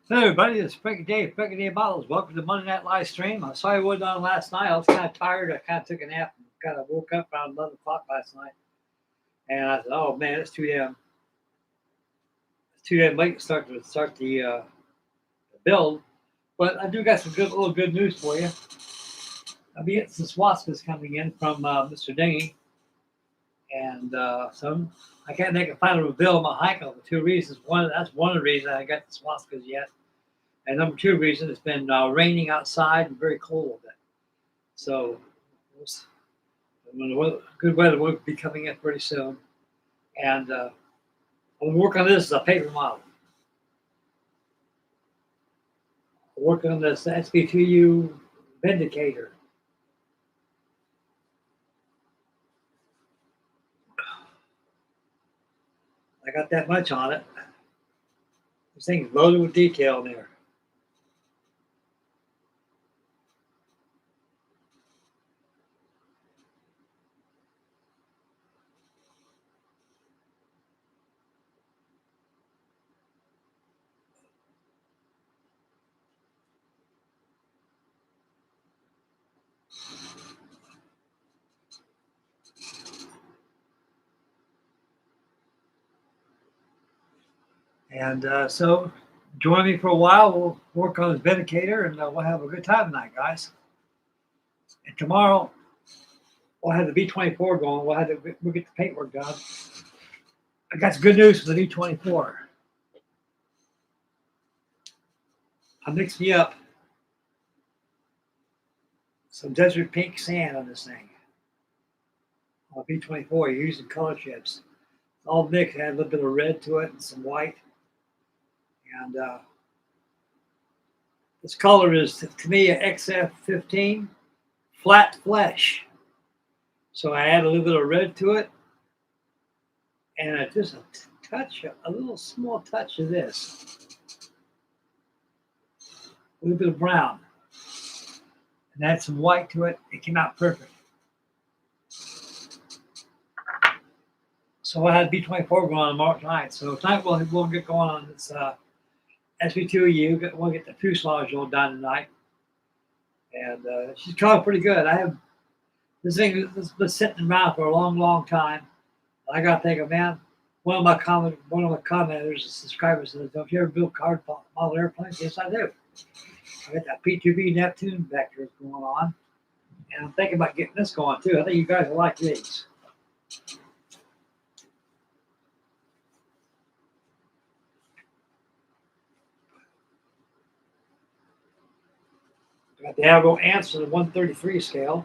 Hello everybody, it's Frankie Day Bottles. Welcome to Monday Night Live Stream. I'm sorry I wasn't on last night. I was kind of tired. I kind of took a nap and kind of woke up around 11 o'clock last night. And I said, oh man, it's too damn late to start the build. But I do got some little good news for you. I'll be getting some swastikas coming in from Mr. Dingy. And some I can't make a final reveal on my Heinkel for two reasons. That's one of the reasons I got the swastikas yet. And number two reason, it's been raining outside and very cold. So good weather will be coming in pretty soon. And I'll work on this as a paper model. I'll work on this SB2U Vindicator. I got that much on it. This thing's loaded with detail in there. And so join me for a while. We'll work on this Vincicator and we'll have a good time tonight, guys. And tomorrow we'll have the V24 going. We'll get the paintwork done. I got some good news for the V24. I mixed me up some desert pink sand on this thing. On V24, you're using color chips. All mixed, had a little bit of red to it and some white. And this color is, to me, an XF15 flat flesh. So I add a little bit of red to it. And just a little small touch of this. A little bit of brown. And add some white to it. It came out perfect. So I had B24 going on March 9th. So tonight we'll get going on this SB2U. We'll get the fuselage all done tonight. And she's coming pretty good. This thing has been sitting around for a long, long time. I got to think of, man, one of my commenters, subscribers says, don't you ever build card model airplanes? Yes, I do. I got that P2B Neptune vector going on. And I'm thinking about getting this going too. I think you guys will like these. Got the Avro ants on the 133 scale.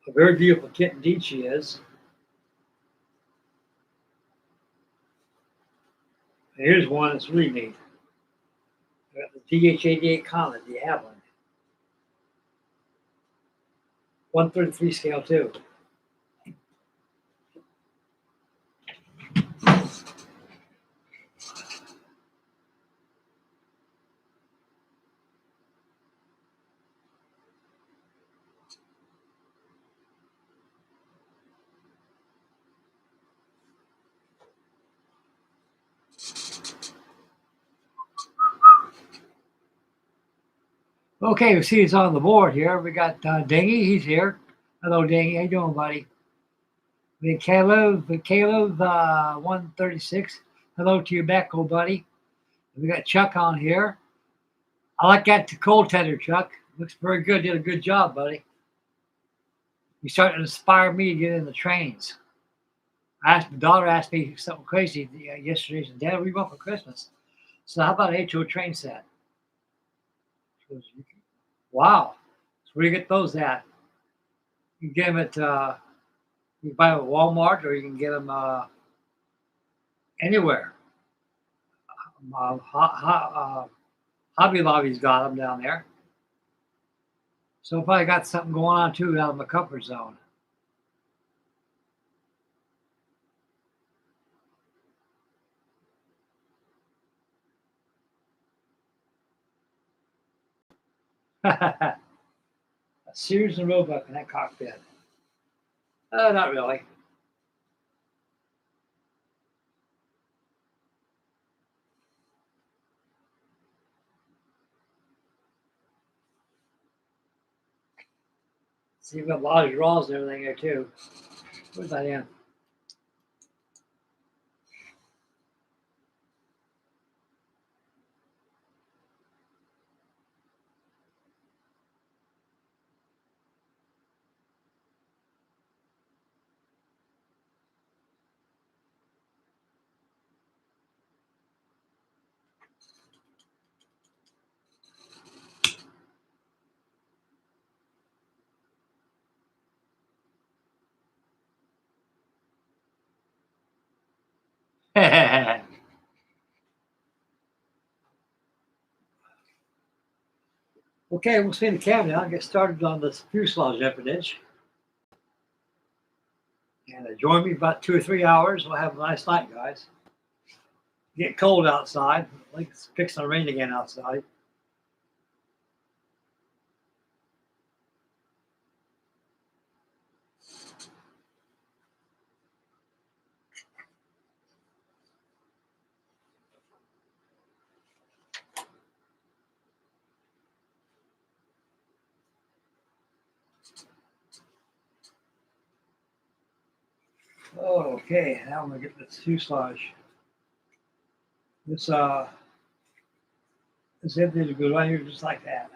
A very beautiful kit indeed she is. And here's one that's really neat. I got the DH-88 Comet, the Avalon. 133 scale too. Okay, we see it's on the board here. We got Dingy, he's here. Hello, Dingy. How you doing, buddy? We got Caleb 136. Hello to you back, old buddy. We got Chuck on here. I like that cold tender, Chuck. Looks very good. Did a good job, buddy. You starting to inspire me to get in the trains. My daughter asked me something crazy yesterday. She said, Dad, what do you want for Christmas? So how about an HO train set? Wow. So where do you get those at? You can get them at, you can buy them at Walmart or you can get them anywhere. Hobby Lobby's got them down there. So if I got something going on too out of my comfort zone. A Sears and Roebuck in that cockpit. Not really. See, you've got a lot of draws and everything there too. Put that in. Okay, we'll spin the cam now. Get started on this fuselage empennage. And join me about 2 or 3 hours. We'll have a nice night, guys. Get cold outside. I think it's fixing to rain again outside. Okay, now I'm gonna get this fuselage. This empennage goes right here just like that.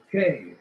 Okay.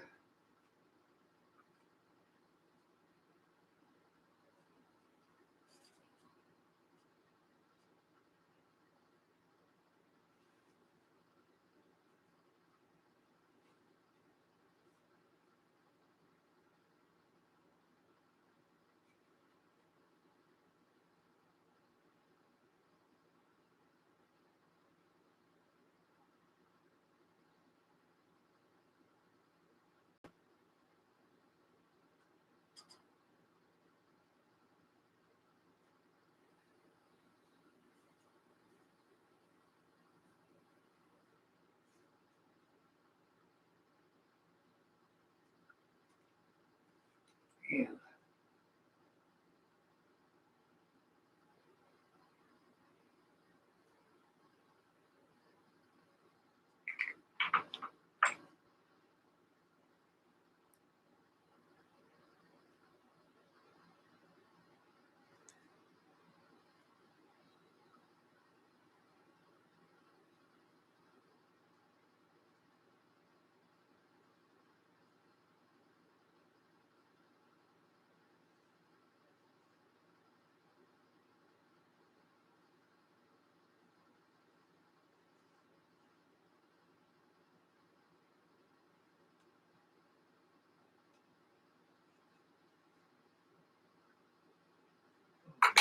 Yeah.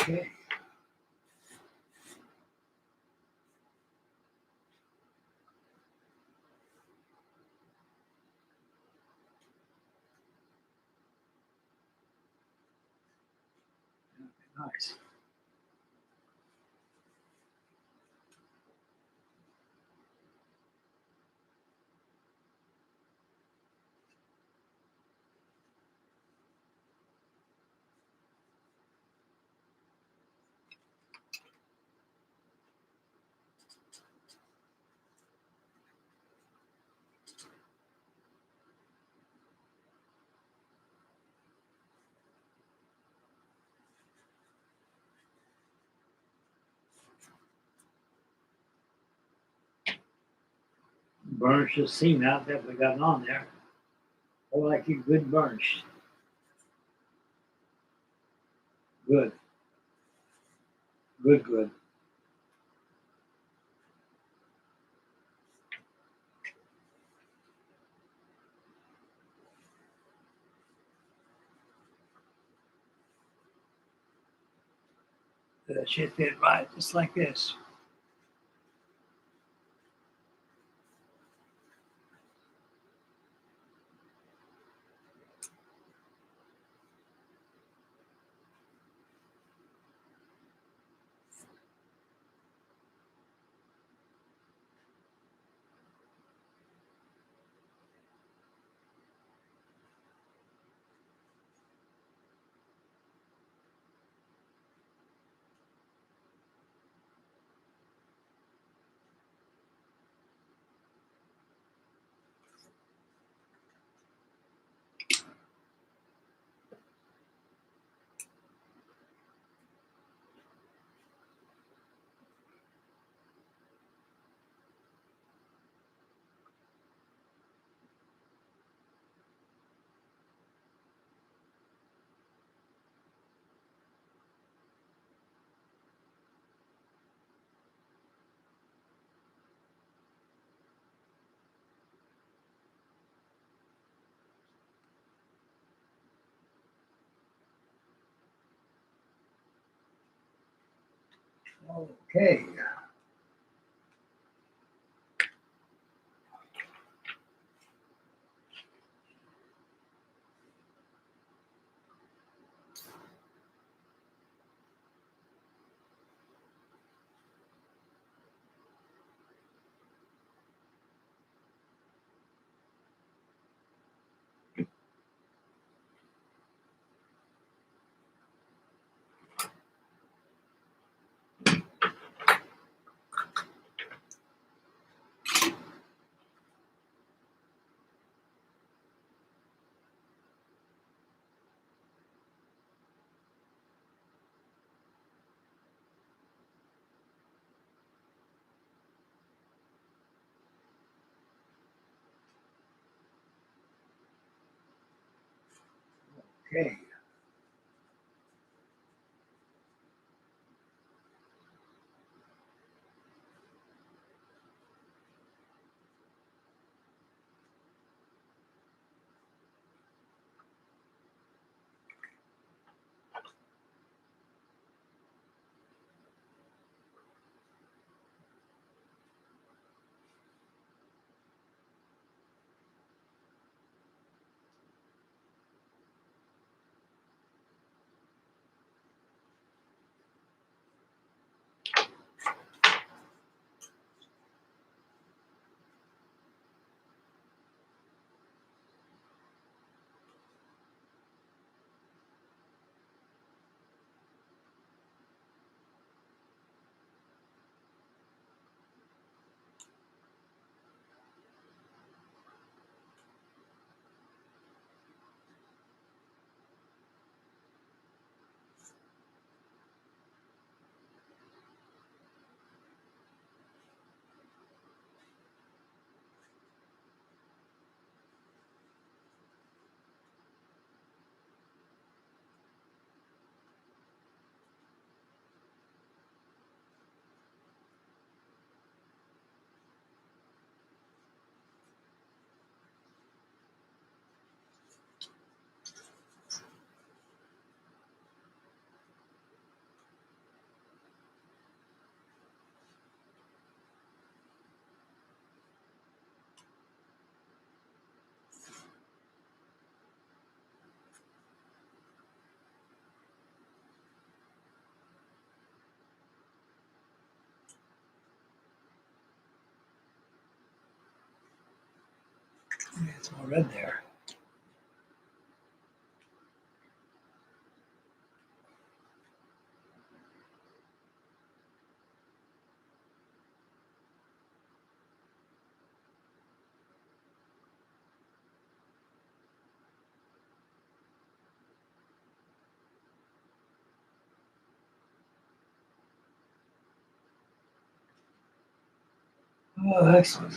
Okay. Nice. Burnish the seam out that we got on there. I like you good burnish. Good. Good, good. should fit right, just like this. Okay. Okay. Yeah, it's all red there. Oh, excellent.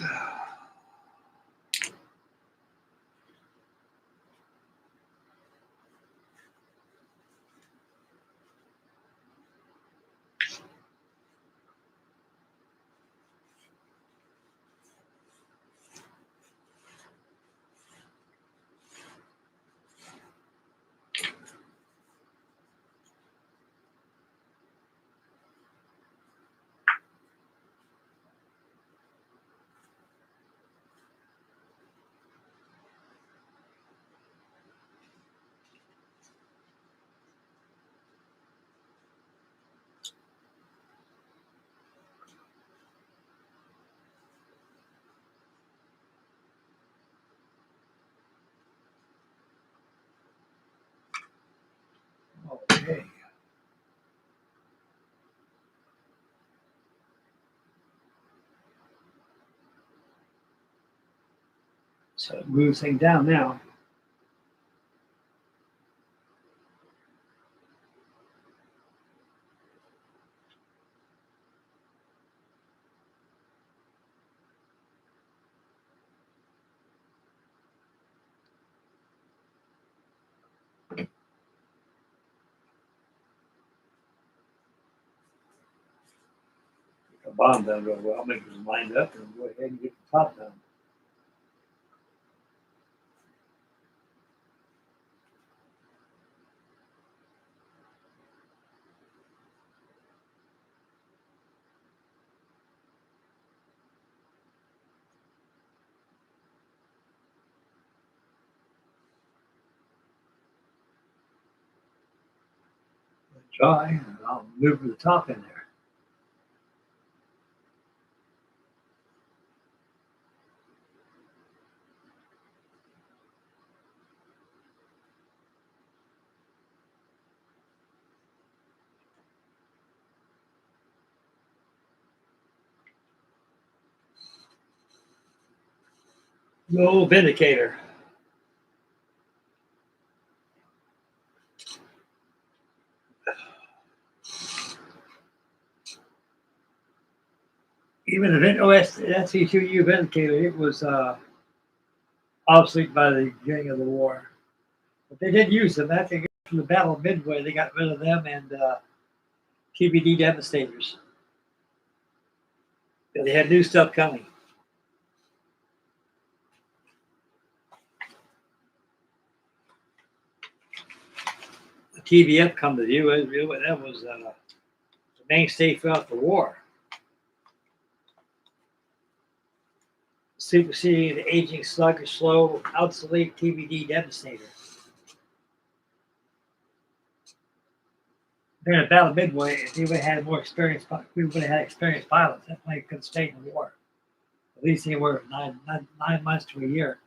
So it moves things down now. The bottom down real well. Make it lined up and go ahead and get the top done. Dry, and I'll move the top in there. The old Vindicator. Even the SB2U Vindicator, it was obsolete by the beginning of the war. But they did use them. I think from the Battle of Midway, they got rid of them and TBD Devastators. Yeah, they had new stuff coming. The TVF come to you. That was the mainstay throughout the war. Superseding the aging, sluggish, slow, obsolete TBD Devastator. During the Battle of Midway, if we would have had more experience, we would have had experienced pilots. That plane could have stayed in the war. At least anywhere from 9 months to a year.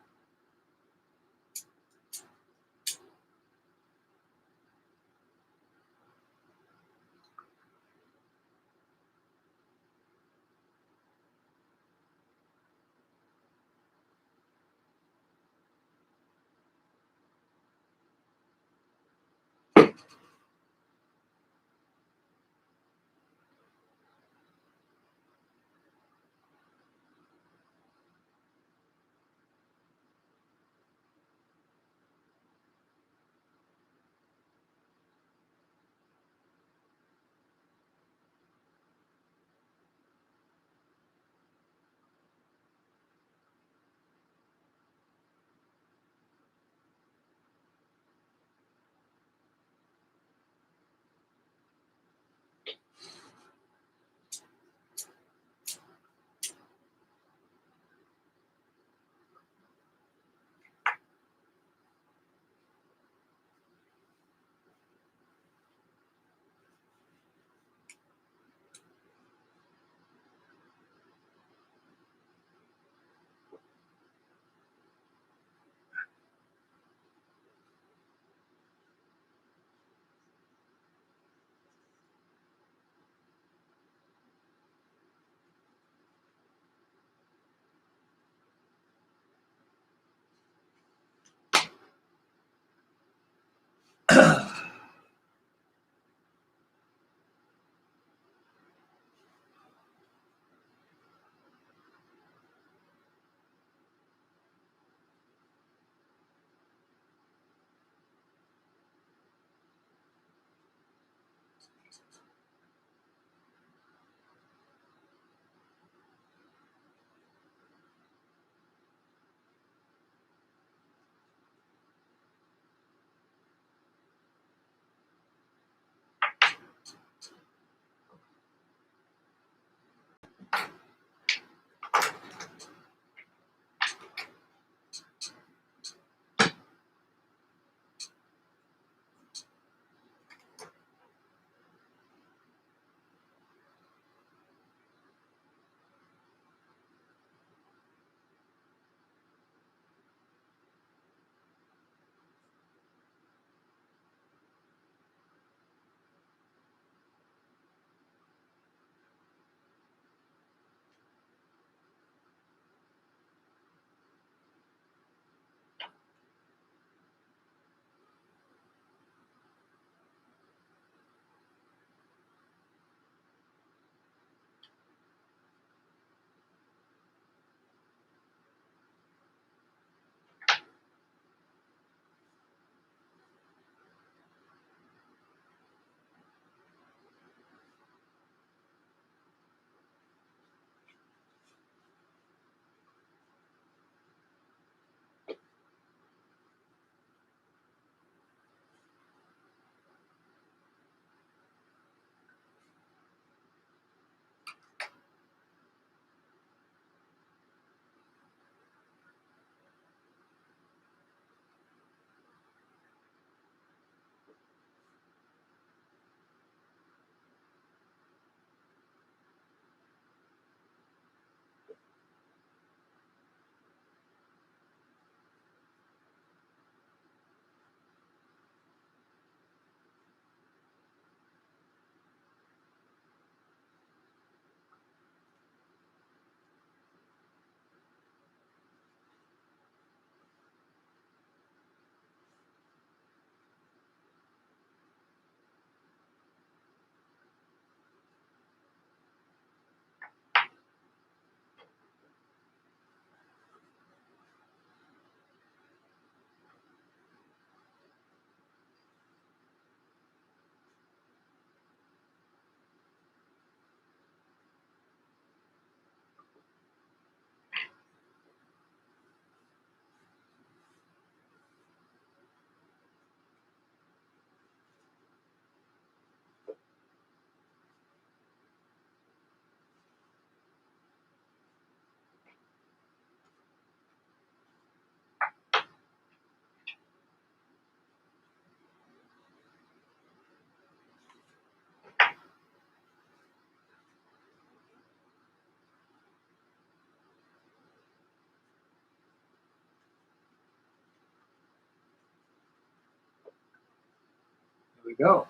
we go.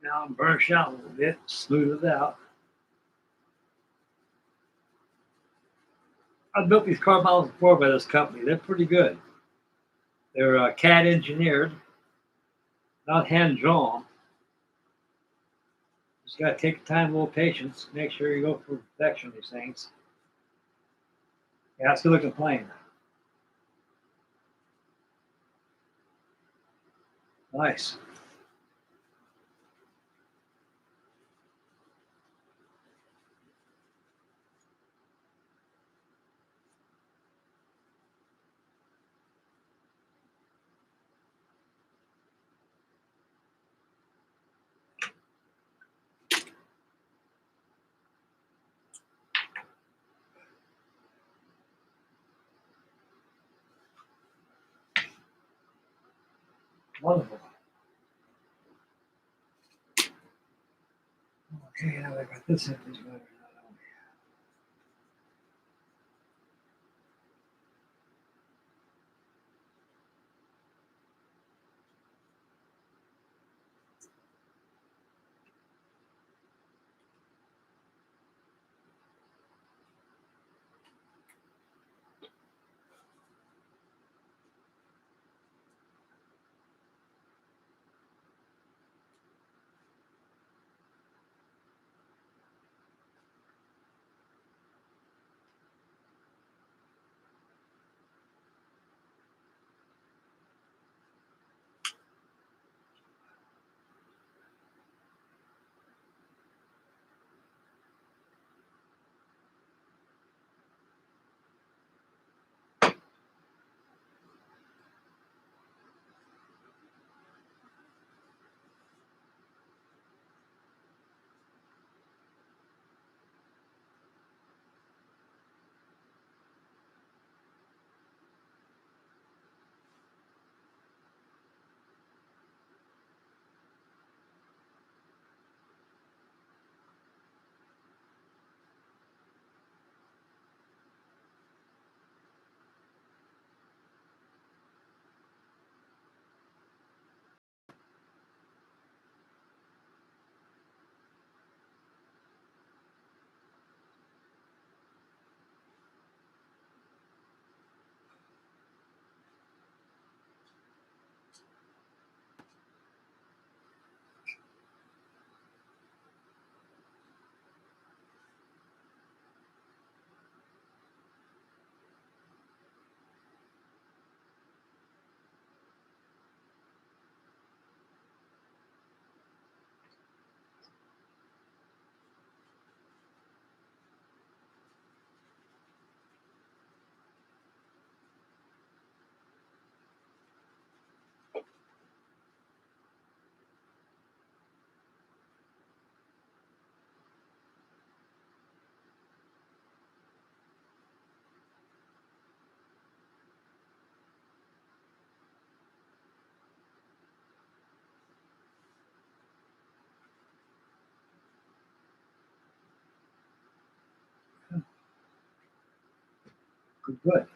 Now I'm burnished out a little bit, smooth it out. I've built these car models before by this company. They're pretty good. They're CAD engineered, not hand drawn. Just got to take the time, a little patience, make sure you go for perfection on these things. Yeah, it's a good looking plane. Nice. Wonderful. Okay, now I got this in this motor. Good.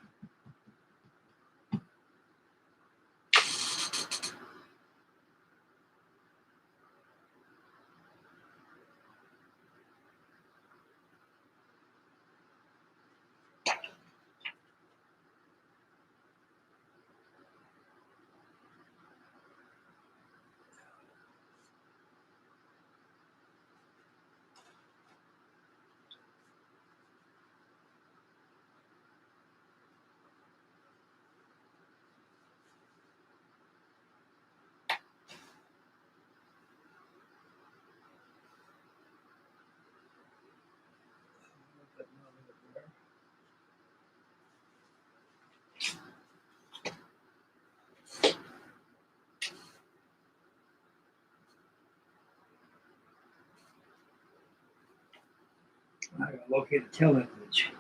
I gotta locate the tail image.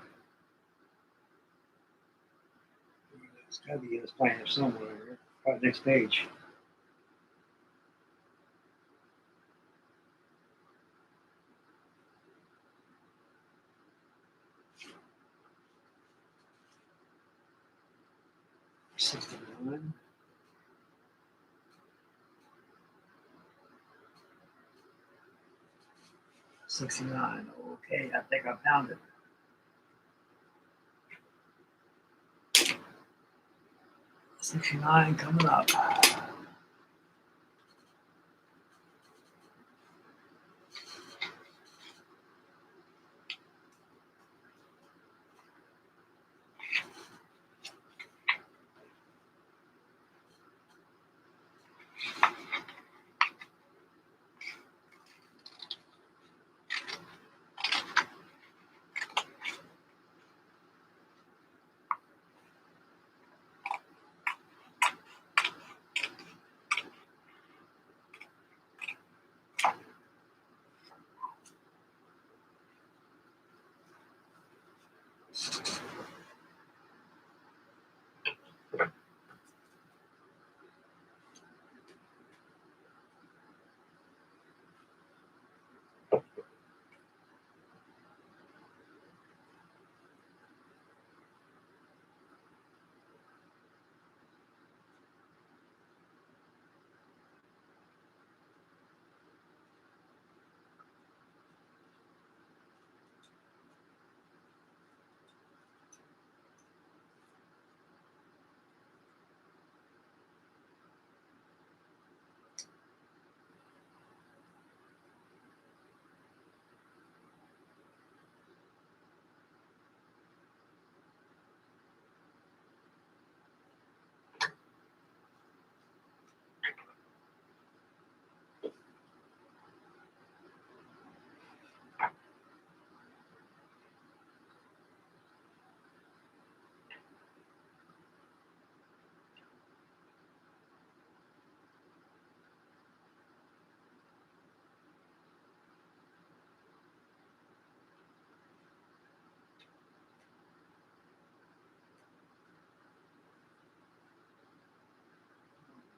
It's gotta be in this plane here somewhere. Probably next page. 69. $69. Okay, I think I found it. $69 coming up.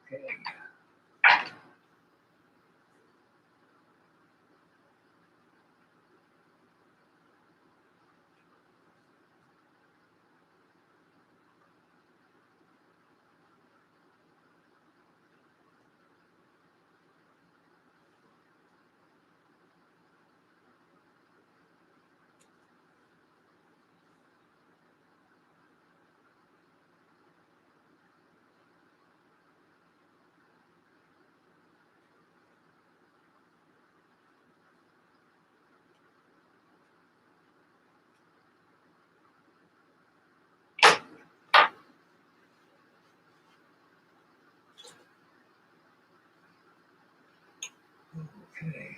Okay. Okay.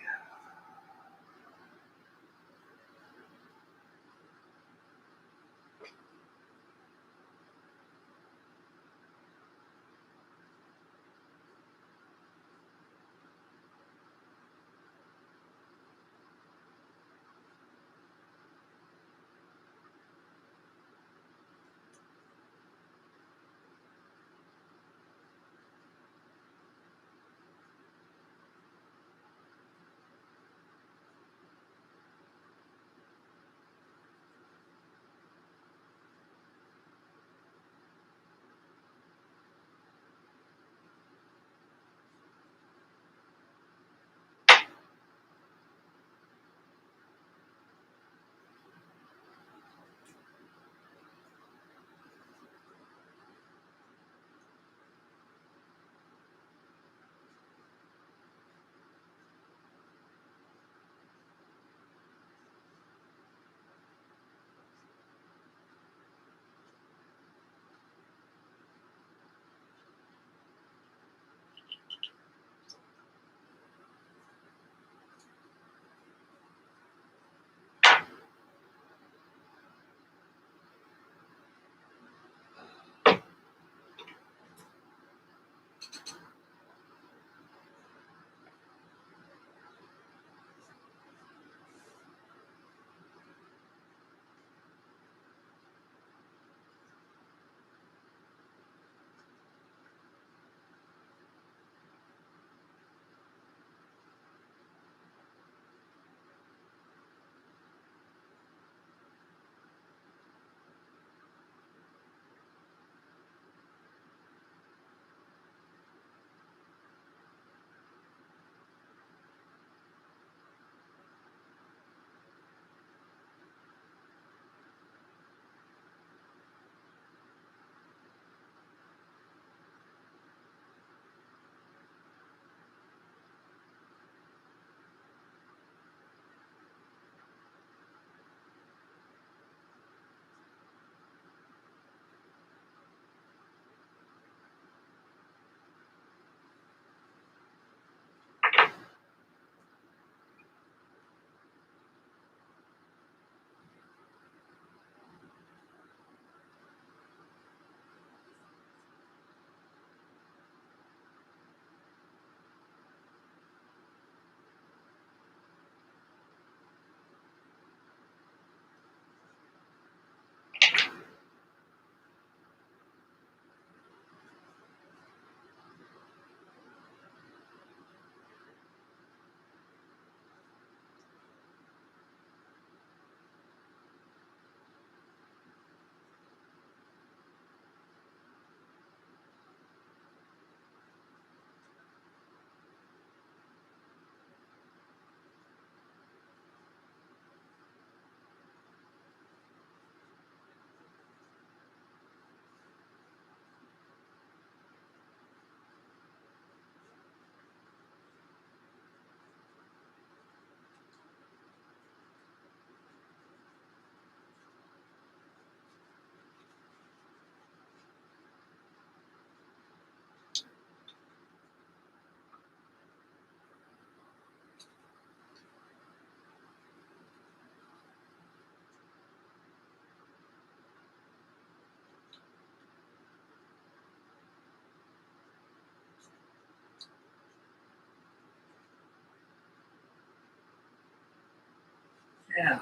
Yeah.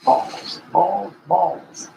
Balls, balls, balls.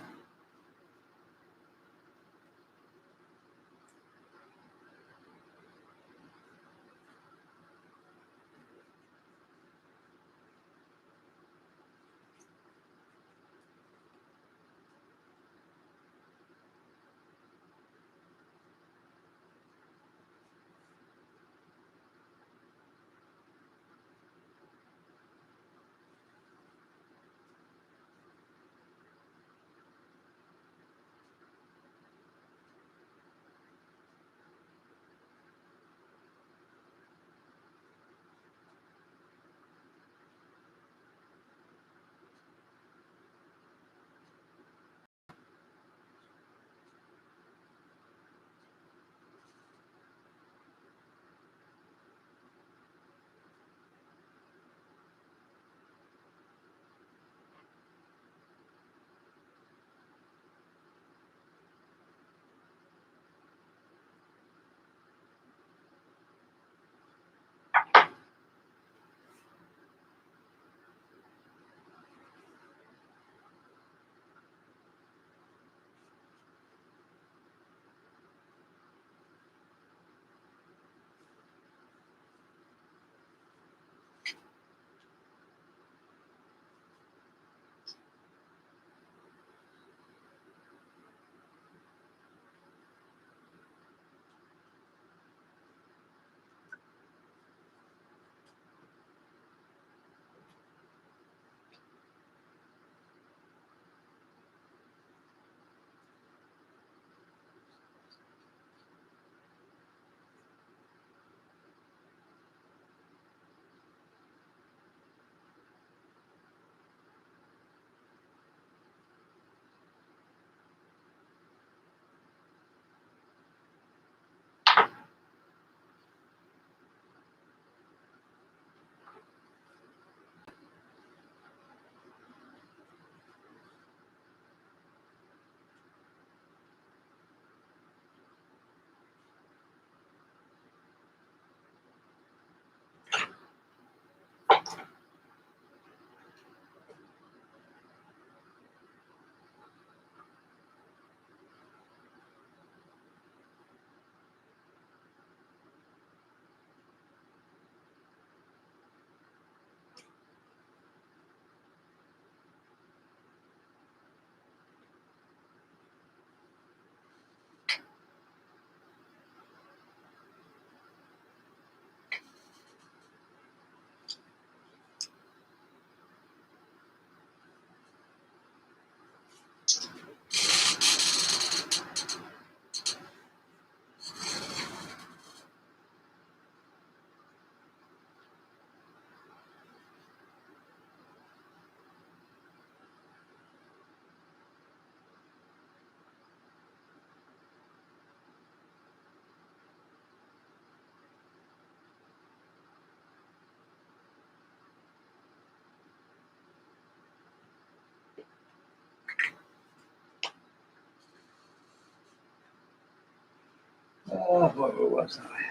Oh, boy, where was I?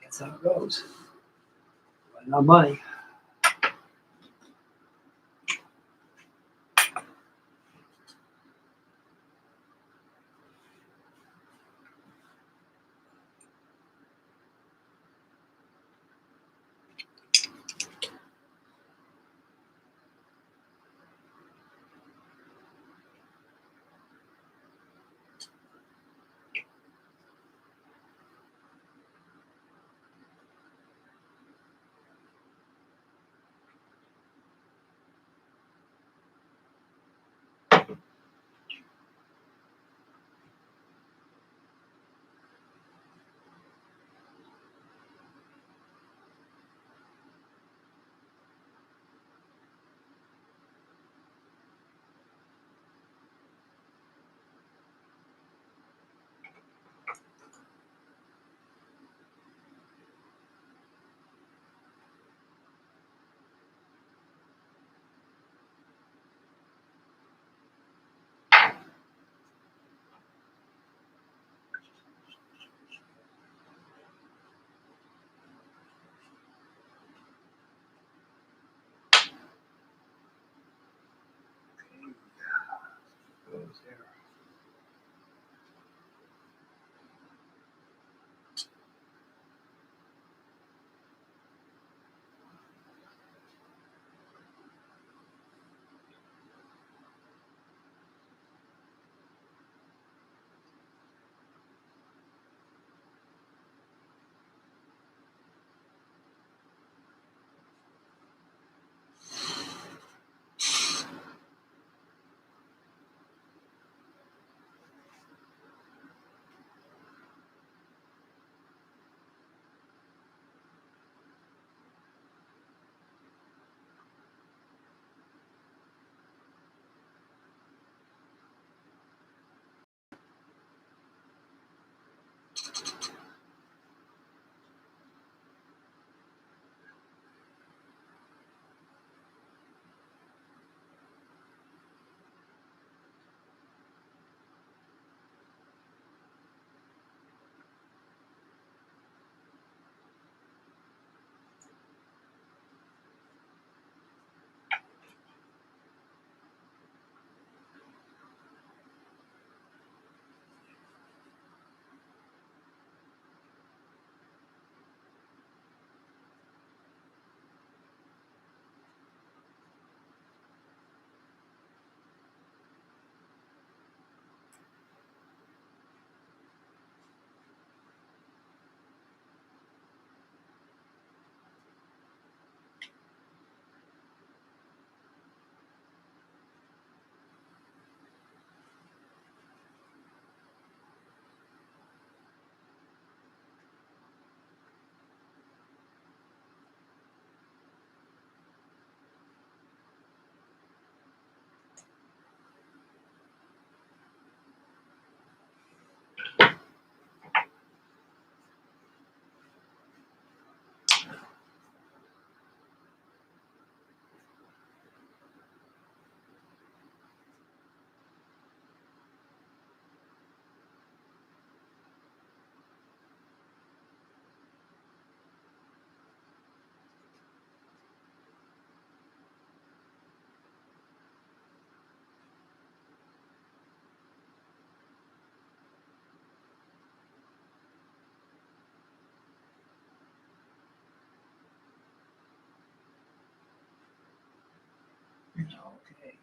That's how it goes. No money. here. Okay.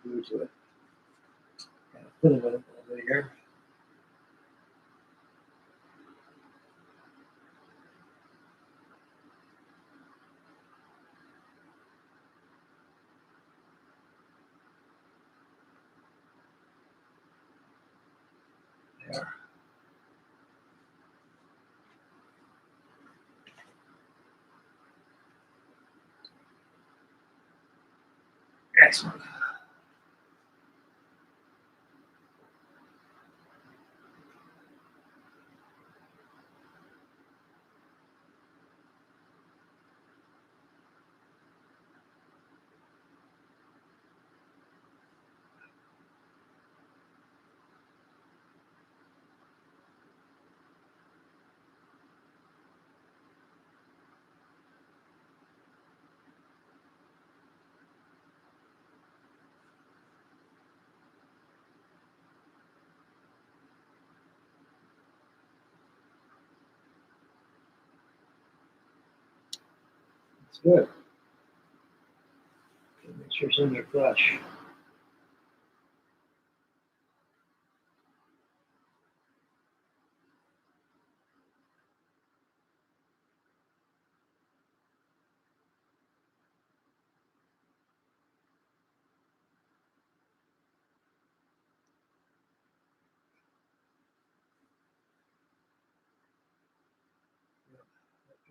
glue to it. Kind of fiddle with it a little bit here. There. Excellent. It's good. Make sure it's in there flush.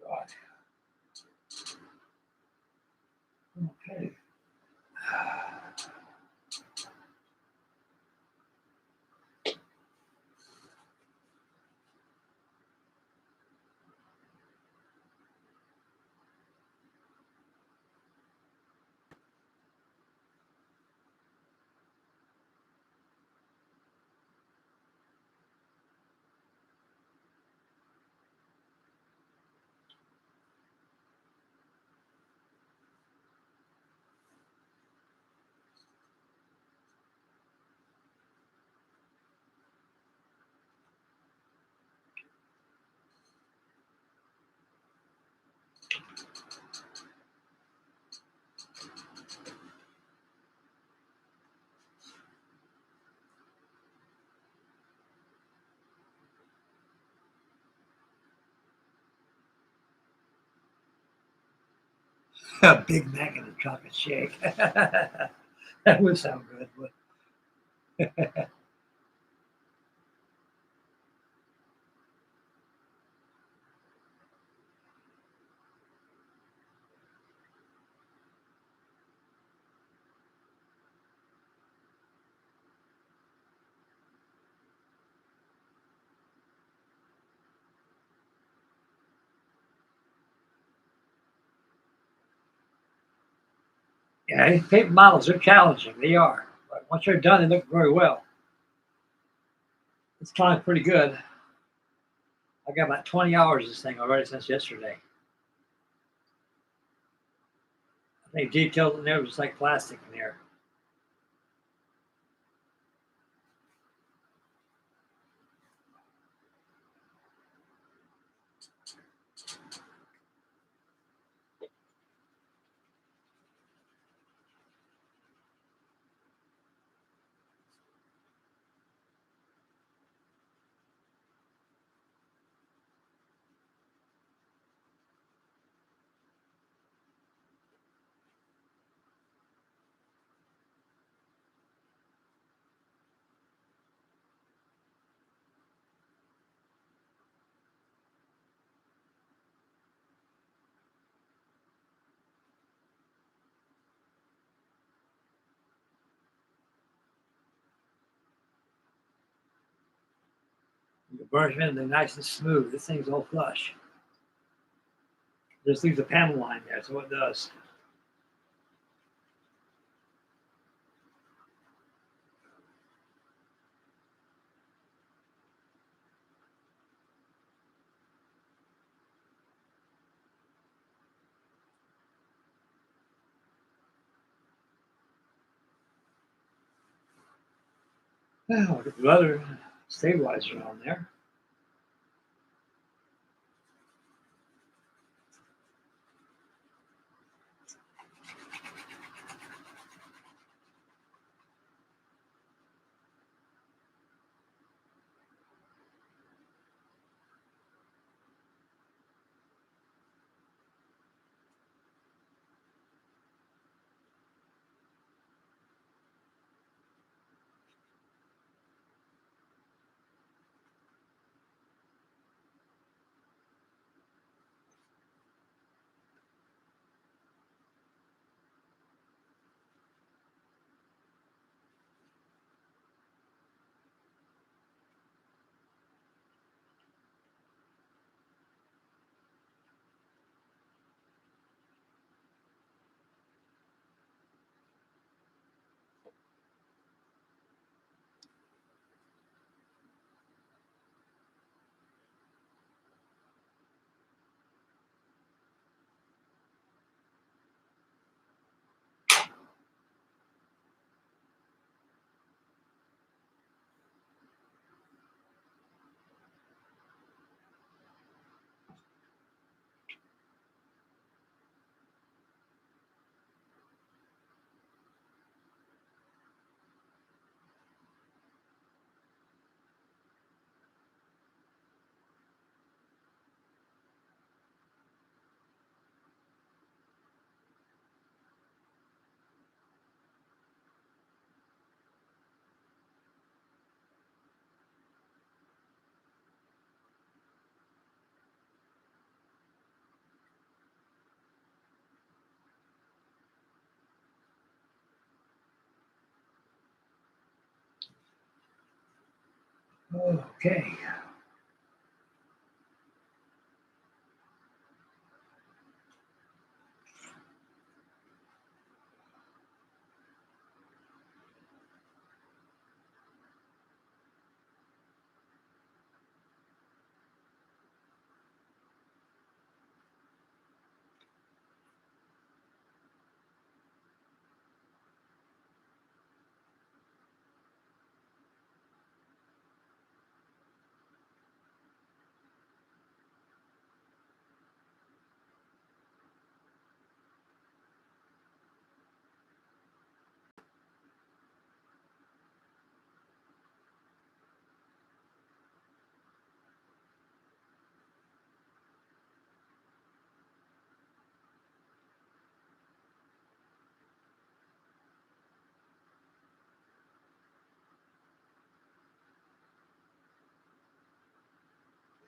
Right. Okay. A Big Mac and a chocolate shake. That would sound good. But yeah, these paper models are challenging. They are. But once they're done, they look very well. It's kind of pretty good. I got about 20 hours of this thing already since yesterday. I think details in there was just like plastic in there. The burnishmen, they're nice and smooth. This thing's all flush. Just leaves a panel line there, so it does. Oh, look at the other stabilizer on there. Okay.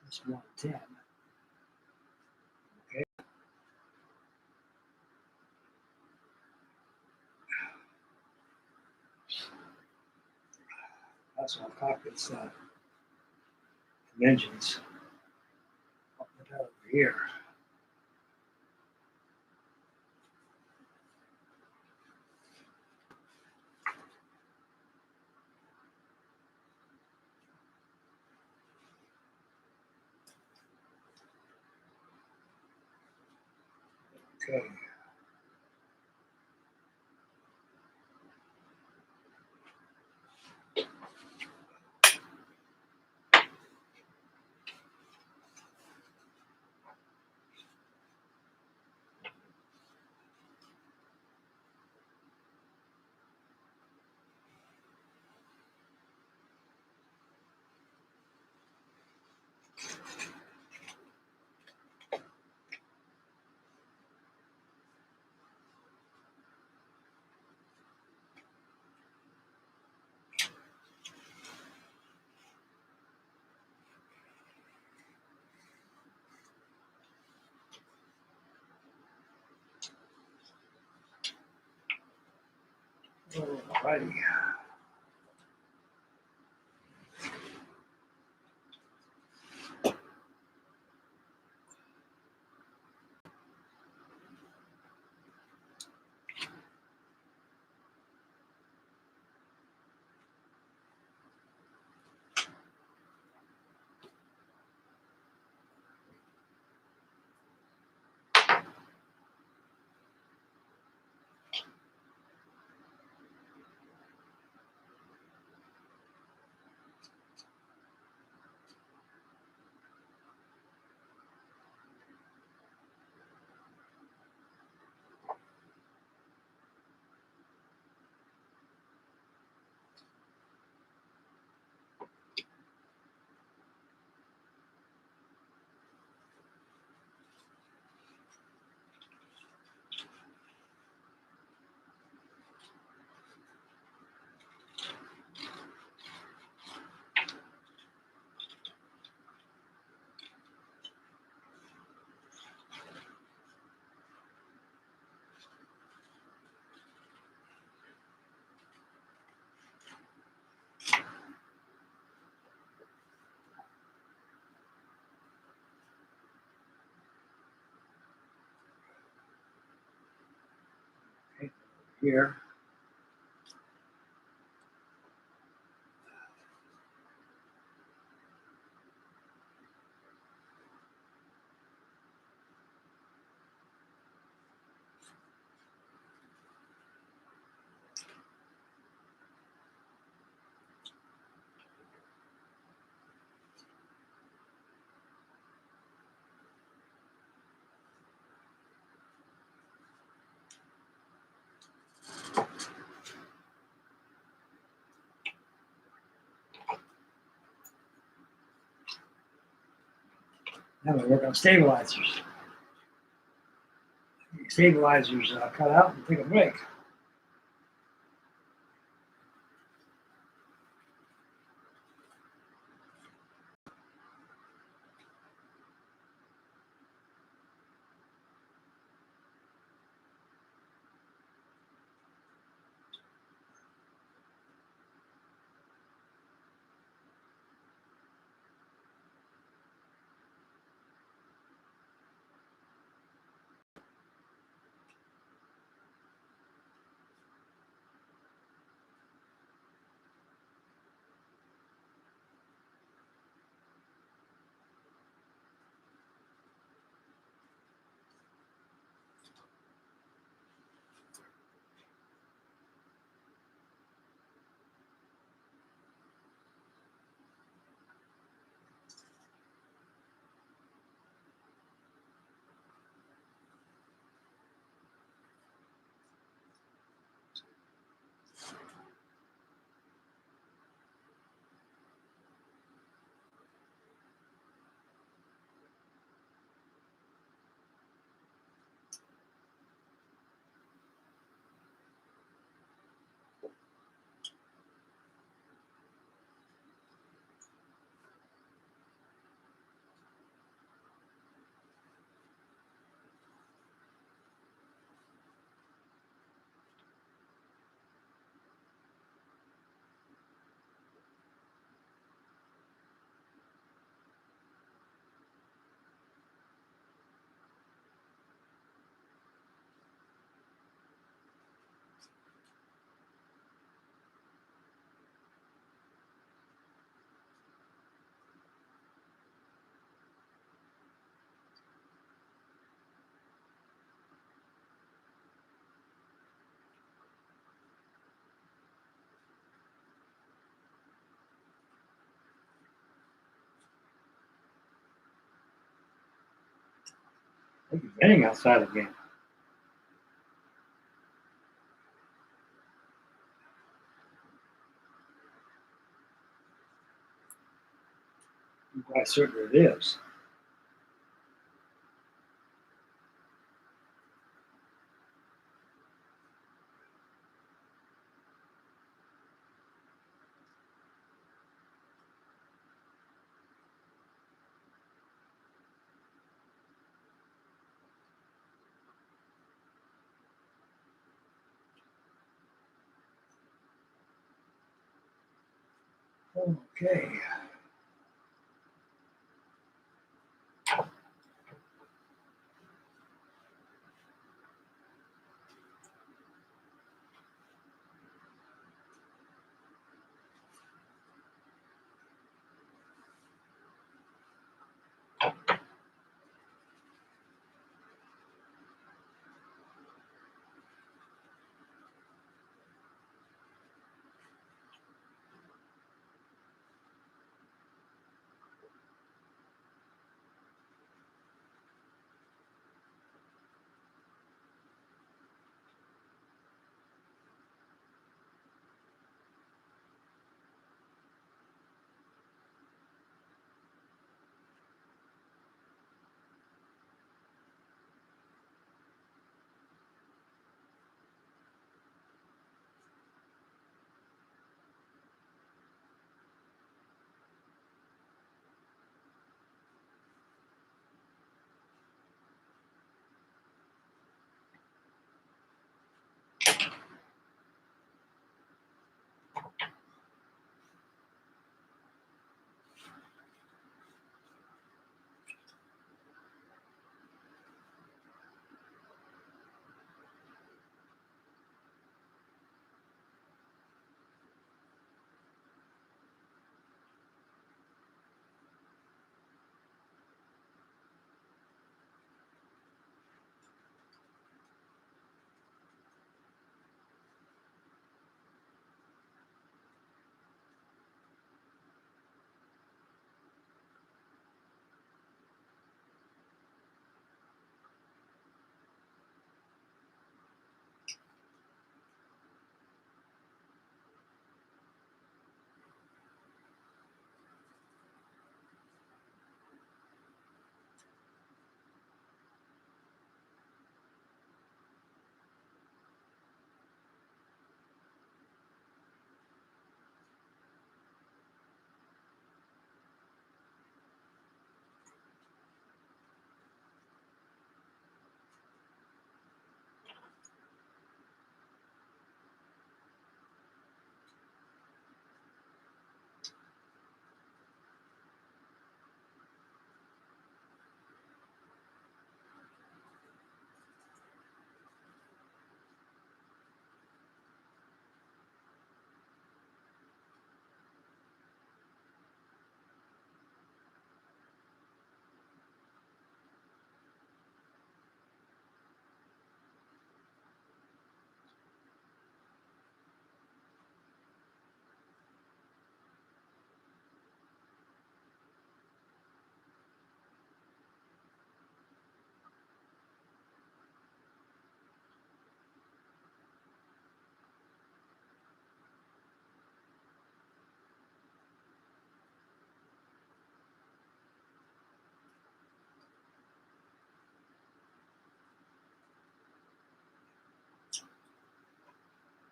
That's 110. Okay. That's all cockpits engines. I'll put that over here. Okay. Alrighty. Okay. Here. Now we work on stabilizers. Stabilizers cut out and take a break. think it's raining outside again. I'm quite certain it is. Okay.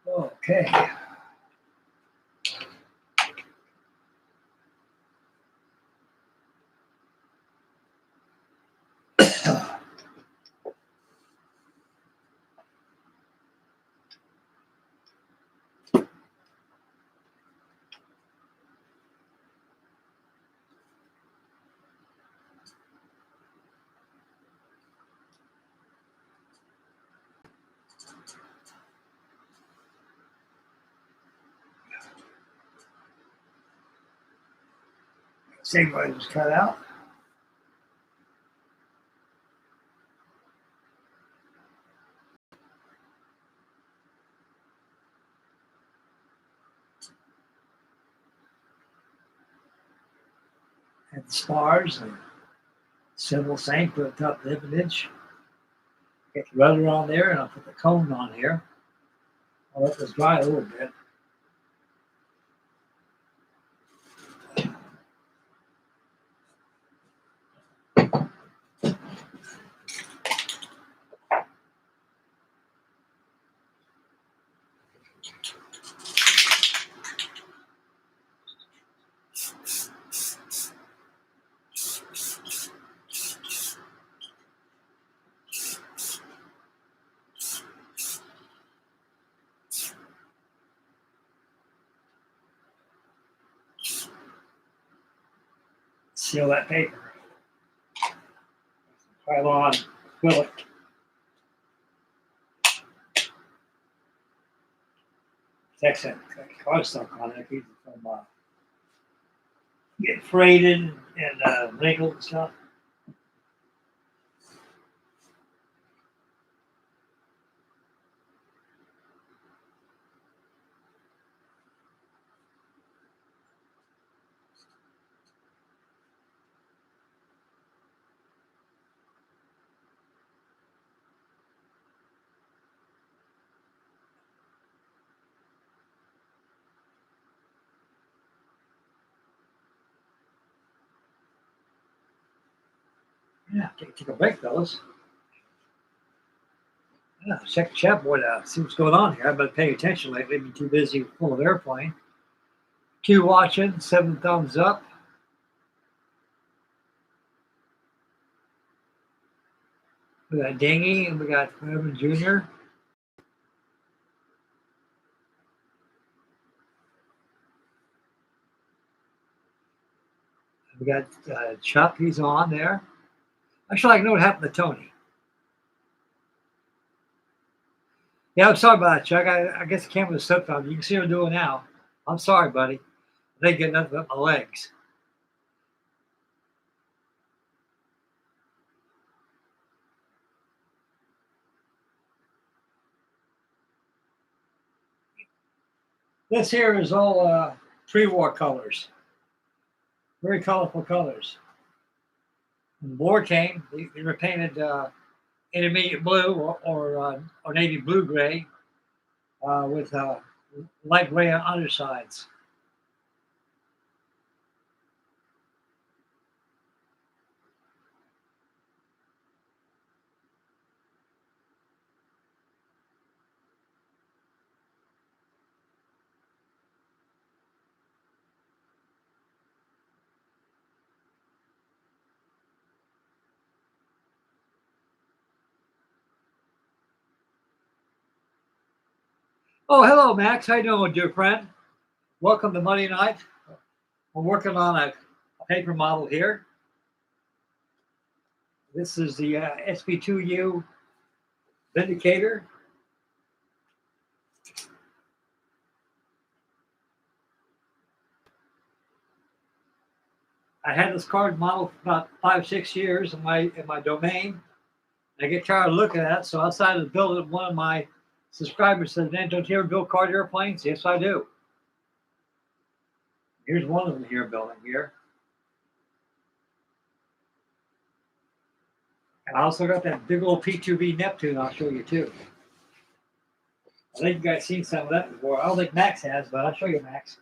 Okay. Segway was cut out. And the spars and civil same put up the image. Get the rudder on there, and I'll put the cone on here. I'll let this dry a little bit. Seal that paper. Nylon acrylic. Protects that cardstock on it. Keeps it from getting frayed and wrinkled and stuff. Yeah, take a break, fellas. Yeah, check the chat board out. See what's going on here. I've been paying attention lately. I've been too busy full of airplane. 2 watching, 7 thumbs up. We got Dingy and we got Evan Jr. We got Chuck, he's on there. Actually, I know what happened to Tony. Yeah, I'm sorry about that, Chuck. I guess the camera was stuck on. You can see what I'm doing now. I'm sorry, buddy. I ain't getting nothing but my legs. This here is all pre-war colors. Very colorful colors. When the war came, they were painted intermediate blue or navy blue gray with light gray on undersides. Oh, hello, Max. How you doing, dear friend? Welcome to Monday night. I'm working on a paper model here. This is the SB2U Vindicator. I had this card model for about 5-6 years in my domain. I get tired of looking at it, so I decided to build it. One of my subscribers said, "Man, don't you ever build card airplanes?" Yes, I do. Here's one of them here building here. And I also got that big old P2V Neptune I'll show you too. I think you guys seen some of that before. I don't think Max has, but I'll show you, Max.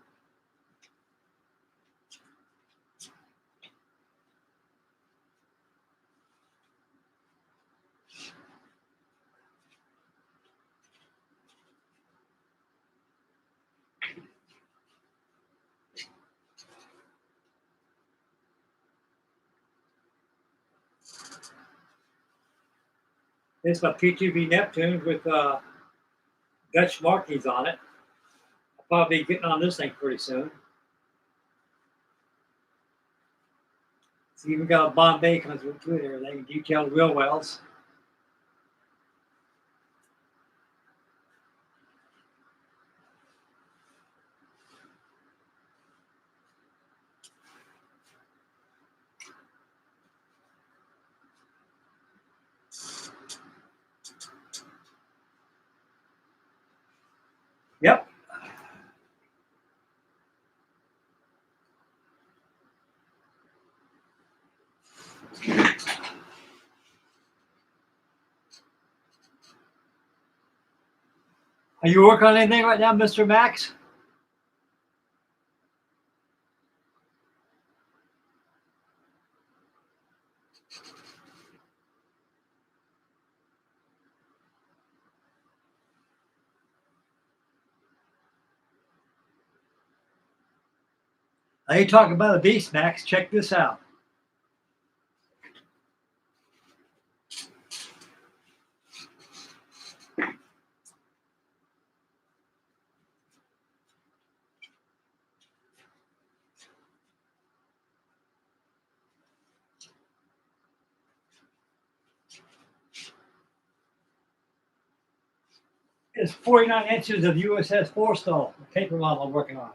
It's my P2V Neptune with Dutch markings on it. I'll probably be getting on this thing pretty soon. It's even got a Bombay comes with it and everything, detailed wheel wells. Yep. Are you working on anything right now, Mr. Max? Are you talking about a beast, Max? Check this out. It's 49 inches of USS Forstall, the paper model I'm working on.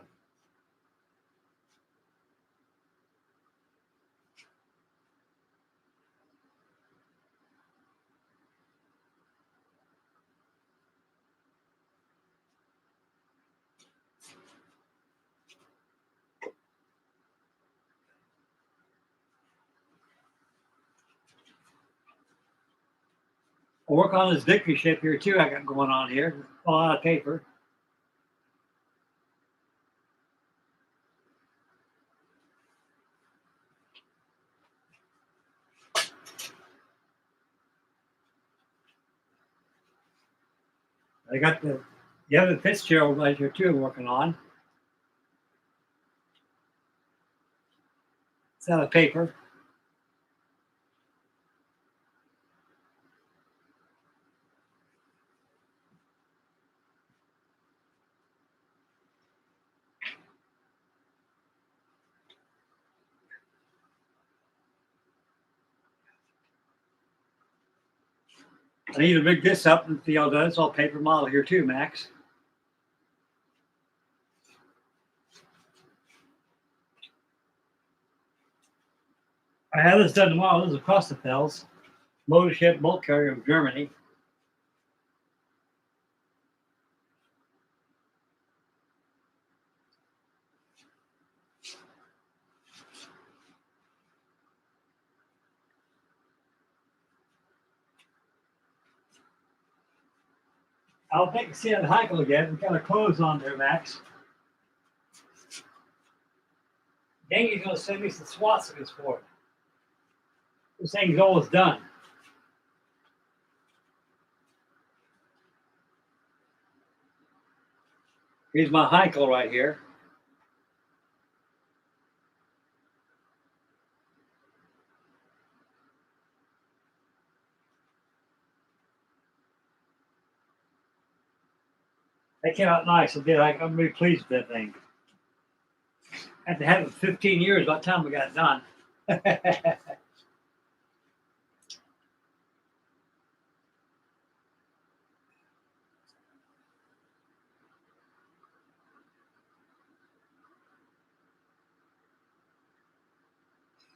I'll work on this victory ship here too. I got going on here. A lot of paper. I got the other Fitzgerald right here too. I'm working on. It's out of paper. I need to rig this up and see how that. It's all paper model here too, Max. I have this done tomorrow. This is across the Fells, motor ship bulk carrier of Germany. I'll take a see on Heinkel again. We kind of closed on there, Max. Dang, he's going to send me some swastikas for it. This thing's almost done. Here's my Heinkel right here. That came out nice. It did. I'm really pleased with that thing. I had to have it 15 years by the time we got it done.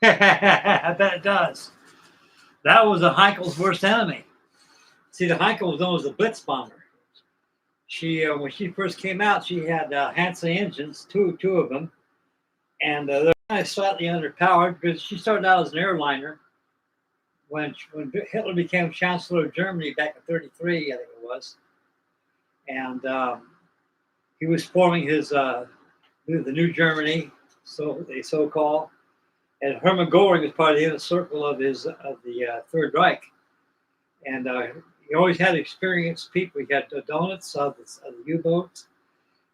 I bet it does. That was the Heinkel's worst enemy. See, the Heinkel was known as the Blitz bomber. She, when she first came out, she had Hansa engines, two of them, and they're kind of slightly underpowered because she started out as an airliner. When Hitler became Chancellor of Germany back in '33, I think it was, and he was forming his the New Germany, so they so-called. And Hermann Göring was part of the inner circle of the Third Reich, and he always had experienced people. He had Donuts of the U-boats.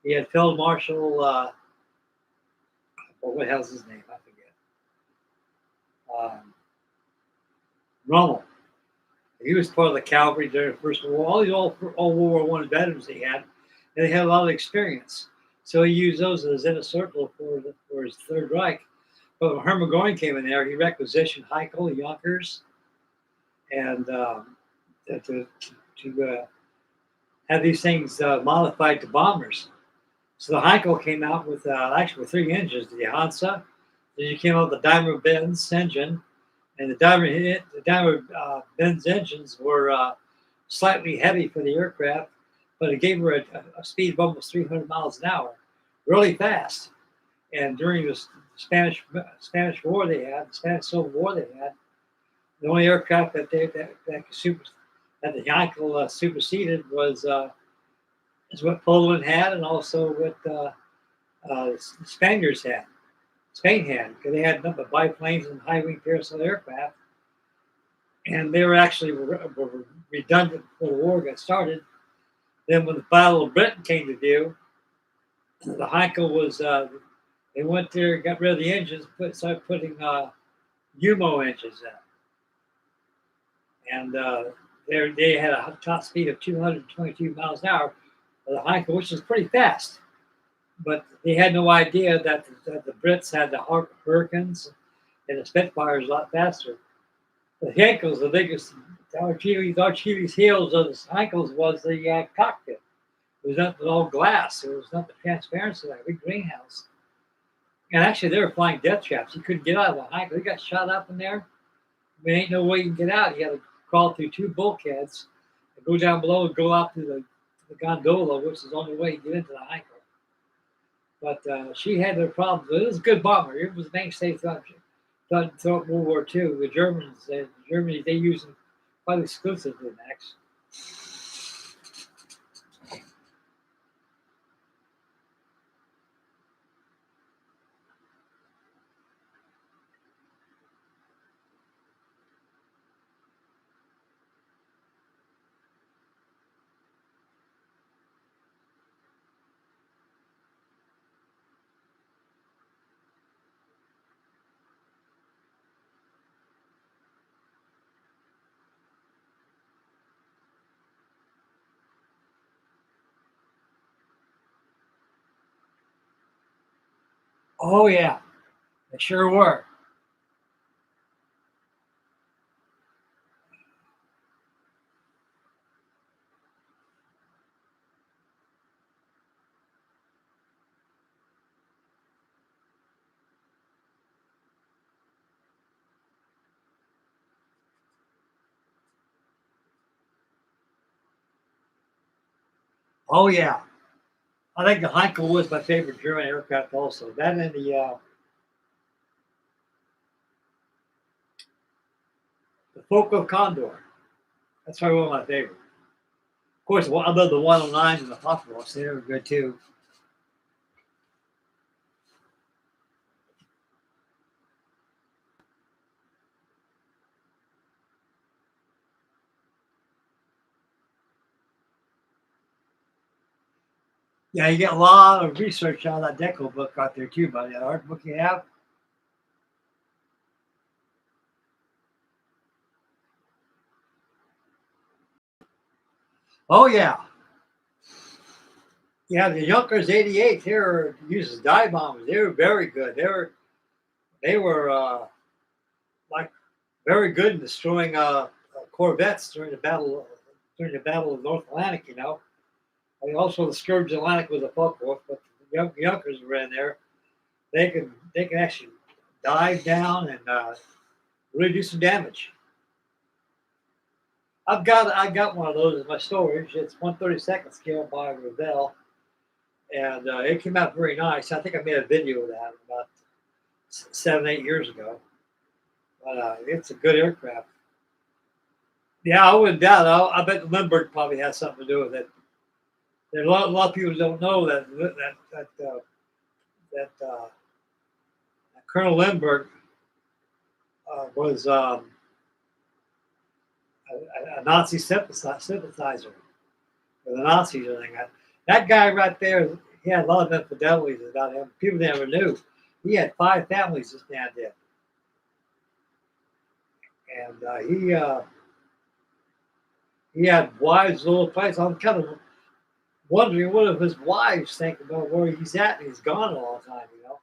He had Field Marshal, what the hell's his name? I forget. Rommel. He was part of the cavalry during the First World War. All these all World War I veterans he had, and they had a lot of experience. So he used those as inner circle for his Third Reich. But when Hermann Göring came in there, he requisitioned Heinkel, Junkers, and to have these things modified to bombers. So the Heinkel came out with actually with 3 engines: the Hansa, then you came out with the Daimler-Benz engine, and the Daimler-Benz engines were slightly heavy for the aircraft, but it gave her a speed of almost 300 miles an hour, really fast. And during the Spanish War they had, the Spanish Civil War they had, the only aircraft that the Heinkel superseded was is what Poland had, and also what the Spaniards had. Spain had, because they had nothing but biplanes and high-wing parasol aircraft, and they were actually were redundant before the war got started. Then when the Battle of Britain came to view, the Heinkel was, they went there, got rid of the engines, started putting UMO engines in. And they had a top speed of 222 miles an hour for the Heinkel, which is pretty fast. But they had no idea that the Brits had the Hurricanes and the Spitfires a lot faster. The Henkels, the biggest, Archimedes' heels of the Henkels was the cockpit. It was nothing but all glass. There was nothing transparency like a big greenhouse. And actually, they were flying death traps. You couldn't get out of the Heinkel. You got shot up in there. I mean, ain't no way you can get out. You had to crawl through two bulkheads and go down below and go out to the gondola, which is the only way you get into the Heinkel. But she had their problems. It was a good bomber. It was a mainstay throughout World War II. The Germans, Germany, they used them quite exclusively, Max. Oh, yeah, they sure were. Oh, yeah. I think the Heinkel was my favorite German aircraft also. That and the Fokker Condor. That's probably one of my favorites. Of course, I love the 109s and the Hawkwalks. They were good too. Yeah, you get a lot of research out of that decal book out there too, buddy. That art book you have. Oh yeah. Yeah, the Junkers 88 here uses dive bombers. They were very good. They were like very good in destroying corvettes during the battle of North Atlantic. You know, I mean, also the Scourge Atlantic was a Focke-Wulf, but the Junkers were in there. They can actually dive down and really do some damage. I got one of those in my storage. It's 1/32 scale by Revell, and it came out very nice. I think I made a video of that about 7, 8 years ago. But it's a good aircraft. Yeah, I wouldn't doubt. I bet Lindbergh probably has something to do with it. There are a lot of people who don't know that Colonel Lindbergh was a Nazi sympathizer with the Nazis and everything. That guy right there, he had a lot of infidelities about him. People never knew. He had 5 families, this man did. And he had wives all over the place. I'm kind of wondering what if his wives think about where he's at and he's gone all the time, you know.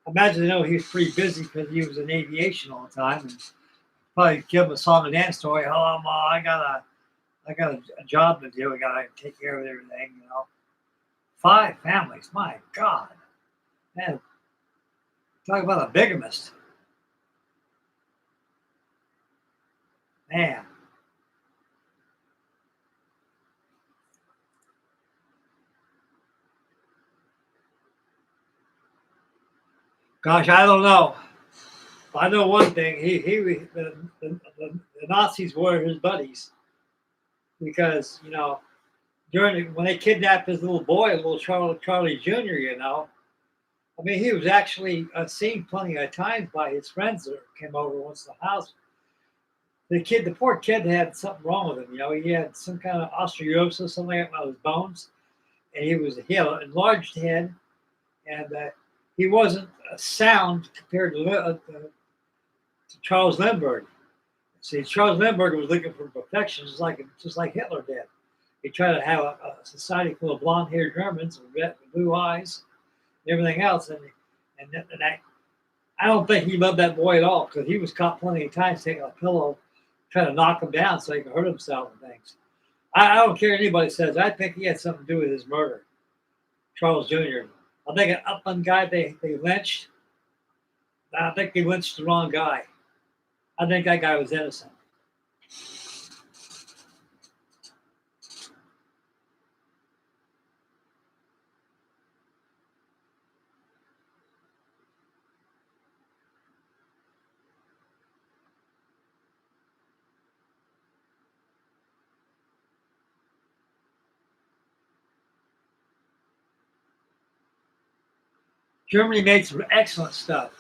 Imagine, he was pretty busy because he was in aviation all the time, and probably give him a song and dance story. Oh, Ma, I got a job to do. I got to take care of everything, 5 families, my God, man. Talk about a bigamist, man. Gosh, I don't know. I know one thing. The Nazis were his buddies because when they kidnapped his little boy, little Charlie Jr., you know. I mean, he was actually seen plenty of times by his friends that came over once to the house. The poor kid had something wrong with him. You know, he had some kind of osteoporosis, something like that on his bones, and he had an enlarged head, and he wasn't sound compared to Charles Lindbergh. See, Charles Lindbergh was looking for perfection, just like Hitler did. He tried to have a society full of blonde-haired Germans with blue eyes and everything else, and I don't think he loved that boy at all, because he was caught plenty of times taking a pillow, trying to knock him down so he could hurt himself and things. I don't care what anybody says. I think he had something to do with his murder, Charles Jr. I think an Upland guy they lynched. I think they lynched the wrong guy. I think that guy was innocent. Germany made some excellent stuff.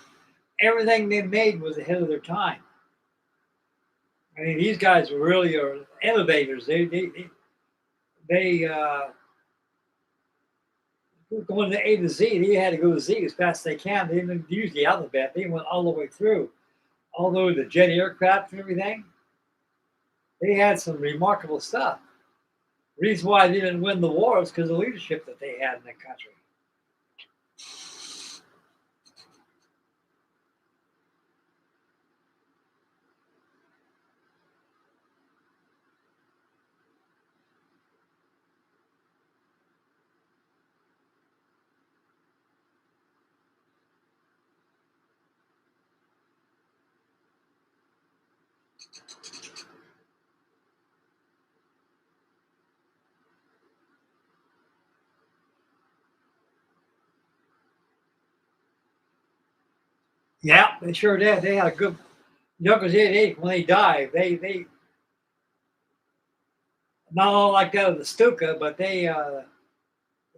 Everything they made was ahead of their time. I mean, these guys were really innovators. They going to A to Z. They had to go to Z as fast as they can. They didn't use the alphabet. They went all the way through. Although the jet aircraft and everything, they had some remarkable stuff. The reason why they didn't win the war is because of the leadership that they had in the country. Yeah, they sure did. They had a good Junkers 88 when they died. They not all like that of the Stuka, but they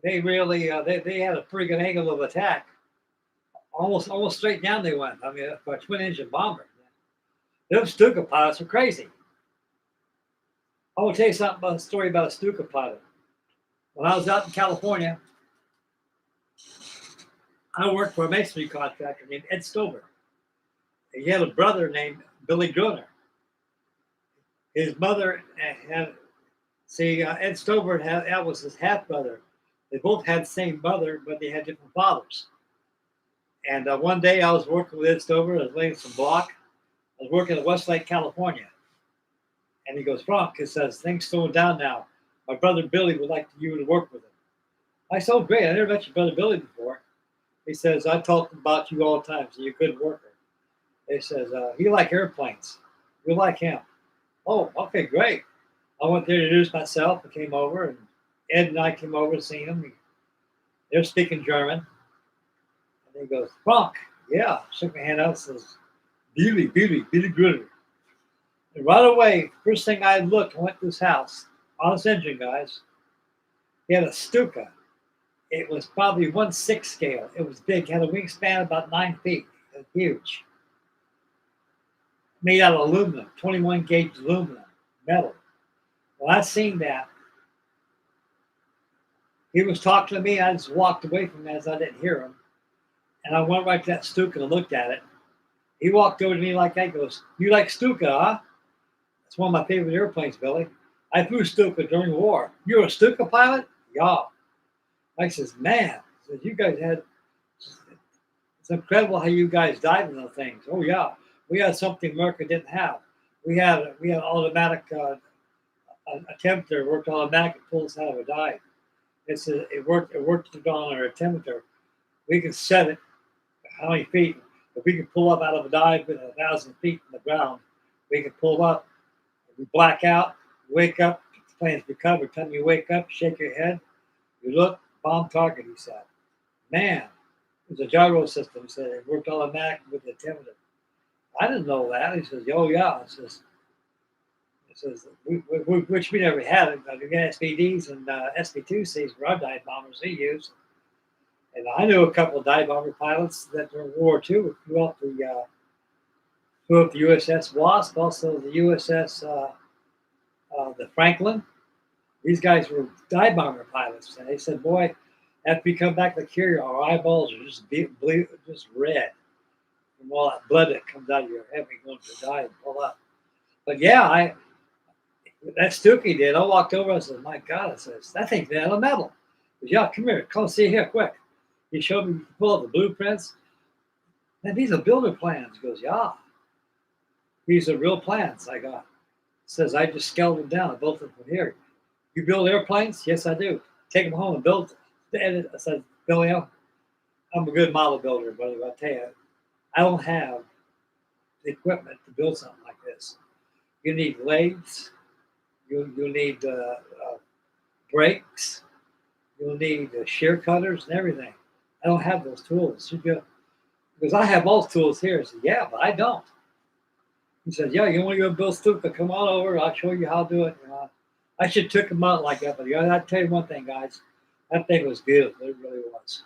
really they had a pretty good angle of attack. Almost straight down they went. I mean, for a twin engine bomber. Those Stuka pilots are crazy. I will tell you something about a story about a Stuka pilot. When I was out in California, I worked for a masonry contractor named Ed Stover. He had a brother named Billy Gruner. His mother had, Ed Stover that was his half brother. They both had the same mother, but they had different fathers. And one day I was working with Ed Stover. I was laying some block. I was working at Westlake, California. And he goes, Frank, he says, things slowing down now. My brother Billy would like you to work with him. I said, oh, great. I never met your brother Billy before. He says, I talk about you all the time, so you're a good worker. He says, he like airplanes. You like him. Oh, okay, great. I went there to introduce myself and came over, and Ed and I came over to see him. They're speaking German. And he goes, Frank, yeah. Shook my hand out and says, Billy Gruner. And right away, first thing I looked, I went to his house, honest engine guys. He had a Stuka. It was probably 1/6 scale. It was big, had a wingspan about 9 feet. It was huge. Made out of aluminum, 21 gauge aluminum, metal. When I seen that, he was talking to me. I just walked away from him as I didn't hear him. And I went right to that Stuka and looked at it. He walked over to me like that. He goes, you like Stuka, huh? It's one of my favorite airplanes, Billy. I flew Stuka during the war. You're a Stuka pilot? Yeah. I says, man, you guys had, it's incredible how you guys died in those things. Oh, yeah. We had something America didn't have. We had automatic attempter, worked automatic and pulled us out of a dive. It worked on our attempter. We can set it how many feet. If we can pull up out of a dive with 1,000 feet from the ground, we can pull up. We black out, wake up, the plane's recovered. Time you wake up, shake your head, you look, bomb target, he said. Man, it was a gyro system. He said it worked automatic with the altimeter. I didn't know that. He says, oh, yeah. He says, which we never had it, but we got SBDs and SB2Cs were our dive bombers they used. And I knew a couple of dive bomber pilots that were in World War II who flew up the USS Wasp, also the USS the Franklin. These guys were dive bomber pilots, and they said, "Boy, after we come back to the carrier, our eyeballs are just just red from all that blood that comes out of your head when you go into the dive and pull up." But yeah, that Stookie did. I walked over. I said, "My God!" I says, "That thing's made out of metal." He goes, "Yeah, come here. Come see here, quick." He showed me, pull up the blueprints. And these are builder plans. He goes, "Yeah, these are real plans I got." He says, "I just scaled them down. I built them from here." "You build airplanes?" "Yes, I do." "Take them home and build them." I said, "Billy, I'm a good model builder, but I tell you, I don't have the equipment to build something like this. You need lathes. You'll need brakes. You'll need shear cutters and everything. I don't have those tools." Because I have all the tools here. I said, "Yeah, but I don't." He said, "Yeah, you want to go build Stuka? Come on over. I'll show you how to do it." I should have took him out like that. But I'll tell you one thing, guys. That thing was beautiful. It really was.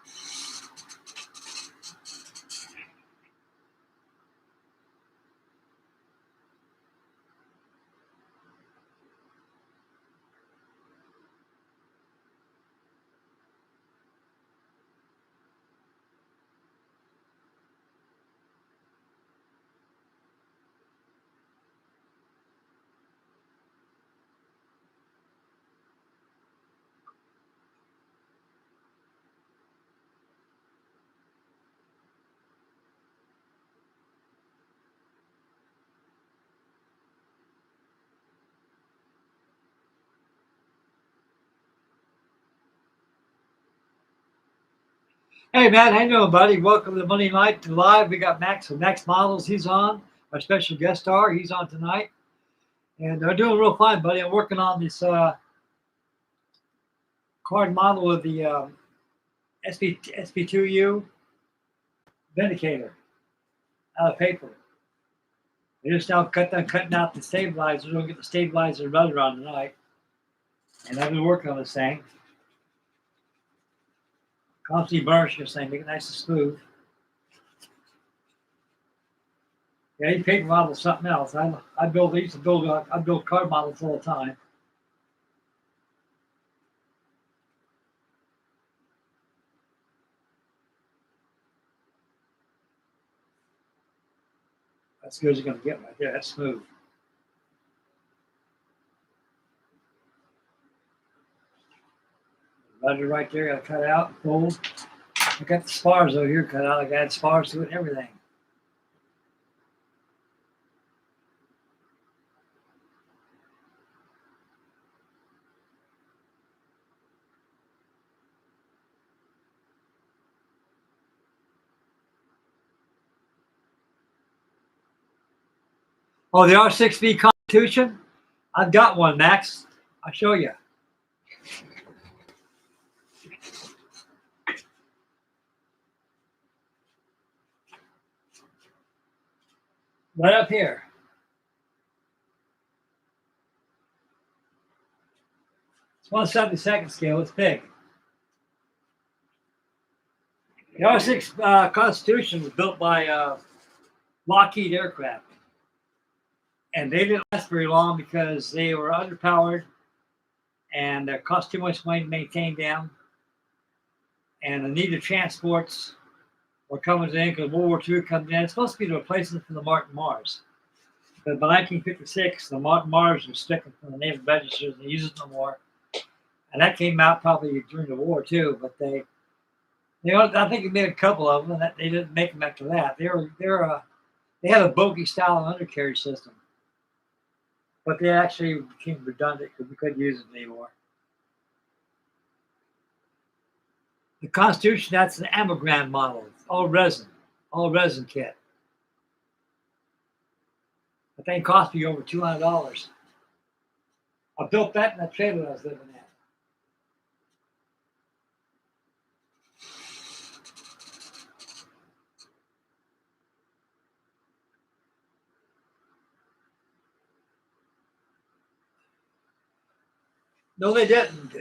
Hey, Matt, how you doing, buddy? Welcome to Monday Night Live. We got Max from Max Models. He's on. Our special guest star. He's on tonight. And they're doing real fine, buddy. I'm working on this card model of the SB2U Vindicator out of paper. They just now cutting out the stabilizer. We're going to get the stabilizer rudder on tonight. And I've been working on this thing. Constantly burnishing this thing, make it nice and smooth. Yeah, these paper models something else. I used to build card models all the time. That's good as you're gonna get right there. That's smooth. Rudder right there, got to cut out, fold. I got the spars over here cut out. I got spars to it and everything. Oh, the R6V Constitution? I've got one, Max. I'll show you. Right up here. It's 1/72 scale. It's big. The R6 Constitution was built by Lockheed Aircraft. And they didn't last very long because they were underpowered and it cost too much money to maintain them. And the need of transports were coming in because World War II comes in. It's supposed to be the replacement for the Martin Mars. But by 1956, the Martin Mars was stricken from the naval registers and they used it no more. And that came out probably during the war too. But I think they made a couple of them, and they didn't make them after that. They had a bogey style undercarriage system, but they actually became redundant because we couldn't use them anymore. The Constitution, that's an Ammogram model. It's all resin kit. The thing cost me over $200. I built that in that trailer I was living in. No, they didn't.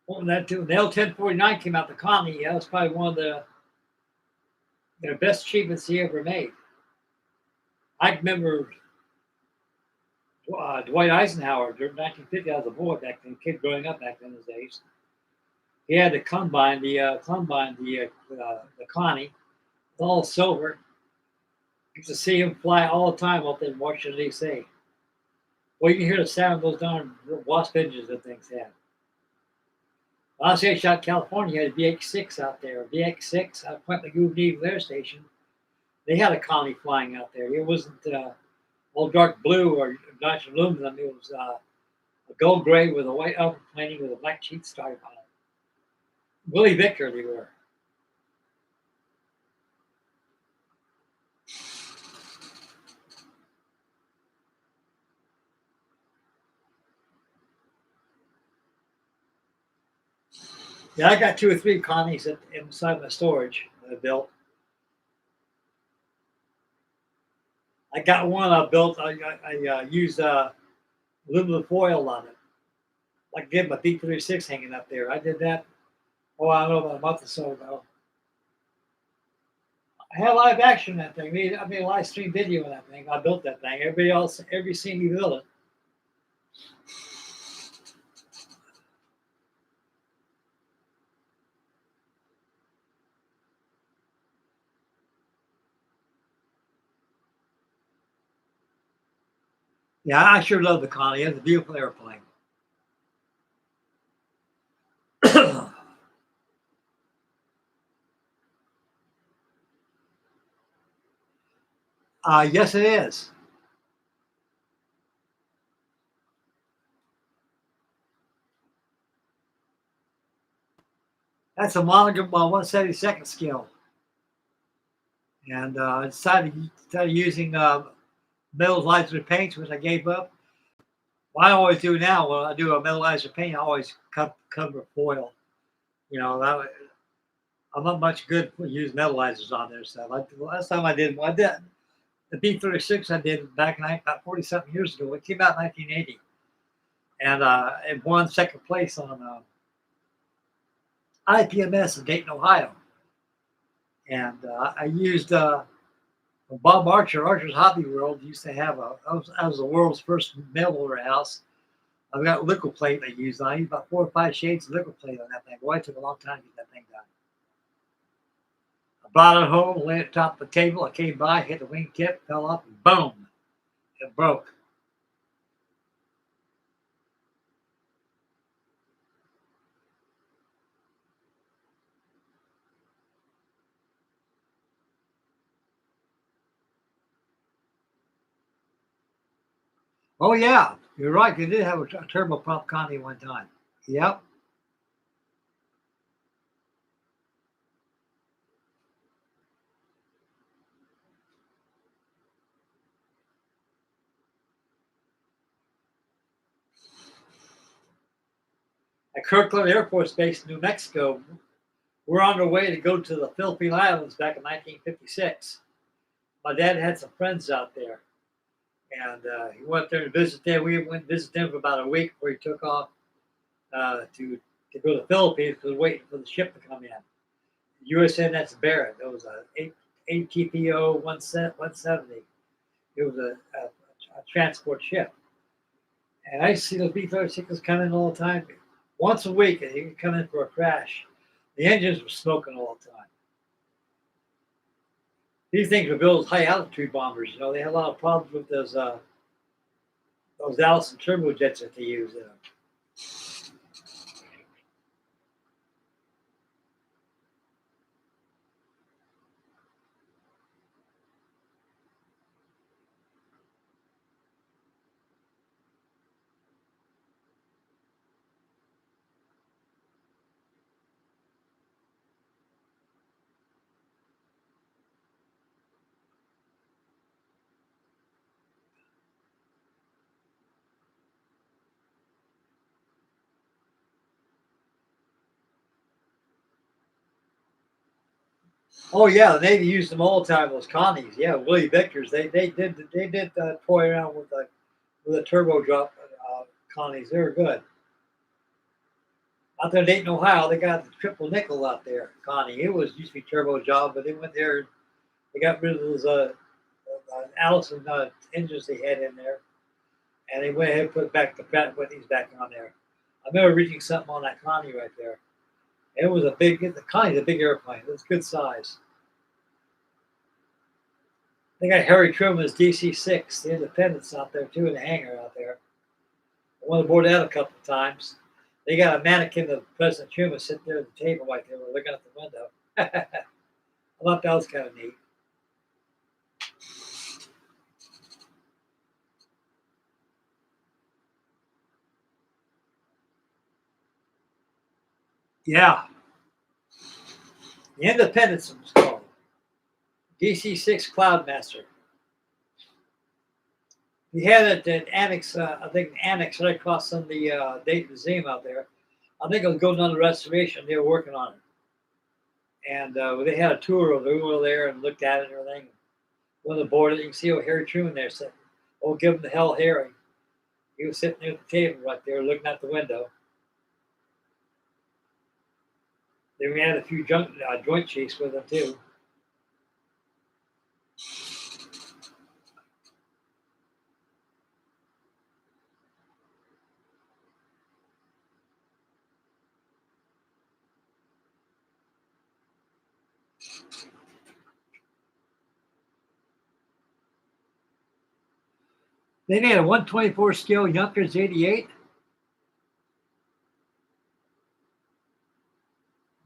What was that too? The L-1049 came out, the Connie. That was probably one of their best achievements he ever made. I remember Dwight Eisenhower during 1950. I was a boy back then, kid growing up back in those days. He had to combine the Connie, all silver. You used to see him fly all the time up there in Washington D.C. Well, you can hear the sound of those darn wasp engines that things had. Last year I shot California, you had a VX-6 out there. VX-6 out Point Magoo Naval Air Station. They had a Connie flying out there. It wasn't all dark blue or nice aluminum. It was a gold gray with a white upper plating with a black sheet stripe on it. Willie Victor, they were. Yeah, I got 2 or 3 Connies inside my storage that I built. I got one I built. I used aluminum foil on it. Like I get my B-36 hanging up there. I did that, I don't know, about a month or so ago. I had live action on that thing. I made a live stream video on that thing. I built that thing. Every seen me build it. Yeah, I sure love the Connie. It's a beautiful airplane. Yes, it is. That's a monogram 172nd scale. And I decided using metal laser paints, which I gave up. What I always do now, when I do a metal laser paint, I always cover foil. You know, I'm not much good for using metal lasers on there. So the last time I did the B-36 I did back about 40-something years ago. It came out in 1980. And it won second place on IPMS in Dayton, Ohio. And I used Bob Archer's Hobby World used to have I was the world's first mail order house. I've got liquid plate I used. I used about 4 or 5 shades of liquid plate on that thing. Boy, it took a long time to get that thing done. I brought it home, laid it on top of the table. I came by, hit the wing tip, fell off, and boom, it broke. Oh yeah, you're right. They did have a turboprop Connie one time. Yep. At Kirkland Air Force Base in New Mexico, we're on our way to go to the Philippine Islands back in 1956. My dad had some friends out there, and he went there to visit them. We went to visit them for about a week before he took off to go to the Philippines because we were waiting for the ship to come in. USNS Barrett. It was a ATPO 170. It was a transport ship. And I used to see those B-36s come in all the time. Once a week, and he would come in for a crash. The engines were smoking all the time. These things were built as high altitude bombers. You know, they had a lot of problems with those Allison turbojets that they use in them. Oh yeah, the Navy used them all the time. Those Connies, yeah, Willie Victors. They did toy around with a turbo drop Connies. They were good. out there in Dayton, Ohio, they got the triple nickel out there, Connie. It was used to be turbo job, but they went there. They got rid of those Allison engines they had in there, and they went ahead and put back the Pratt Whitneys back on there. I remember reading something on that Connie right there. It was a big. The Connie's a big airplane. It was good size. They got Harry Truman's DC-6, the Independence out there too, in the hangar out there. I went aboard that a couple of times. They got a mannequin of President Truman sitting there at the table right there, looking out the window. I thought that was kind of neat. Yeah, the Independence was called DC-6 Cloudmaster. We had it at Annex, I think Annex right across from the Dayton Museum out there. I think it was going under restoration. They were working on it. And they had a tour of it. We were there and looked at it and everything. Went aboard it. You can see old Harry Truman there sitting. Oh, give him the hell, Harry. He was sitting there at the table right there looking out the window. Then we had a few joint chiefs with them too. They made a 124 scale Junkers 88.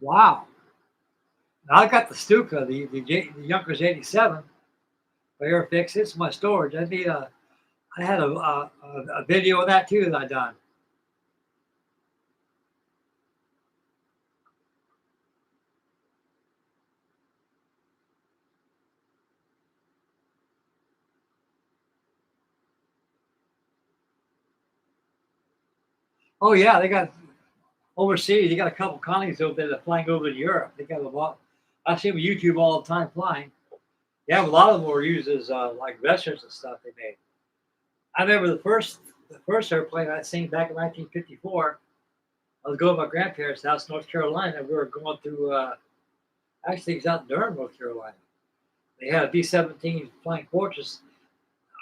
Wow. Now I got the Stuka, the Junkers 87 by Airfix. It's my storage. I had a video of that too that I done. Oh yeah, they got overseas. You got a couple Connies over there that flying over to Europe. They got a lot. I see them on YouTube all the time flying. Yeah, a lot of them were used as like vests and stuff they made. I remember the first airplane I seen back in 1954. I was going to my grandparents' house, North Carolina. We were going through. Actually, it was out in Durham, North Carolina. They had a B-17 Flying Fortress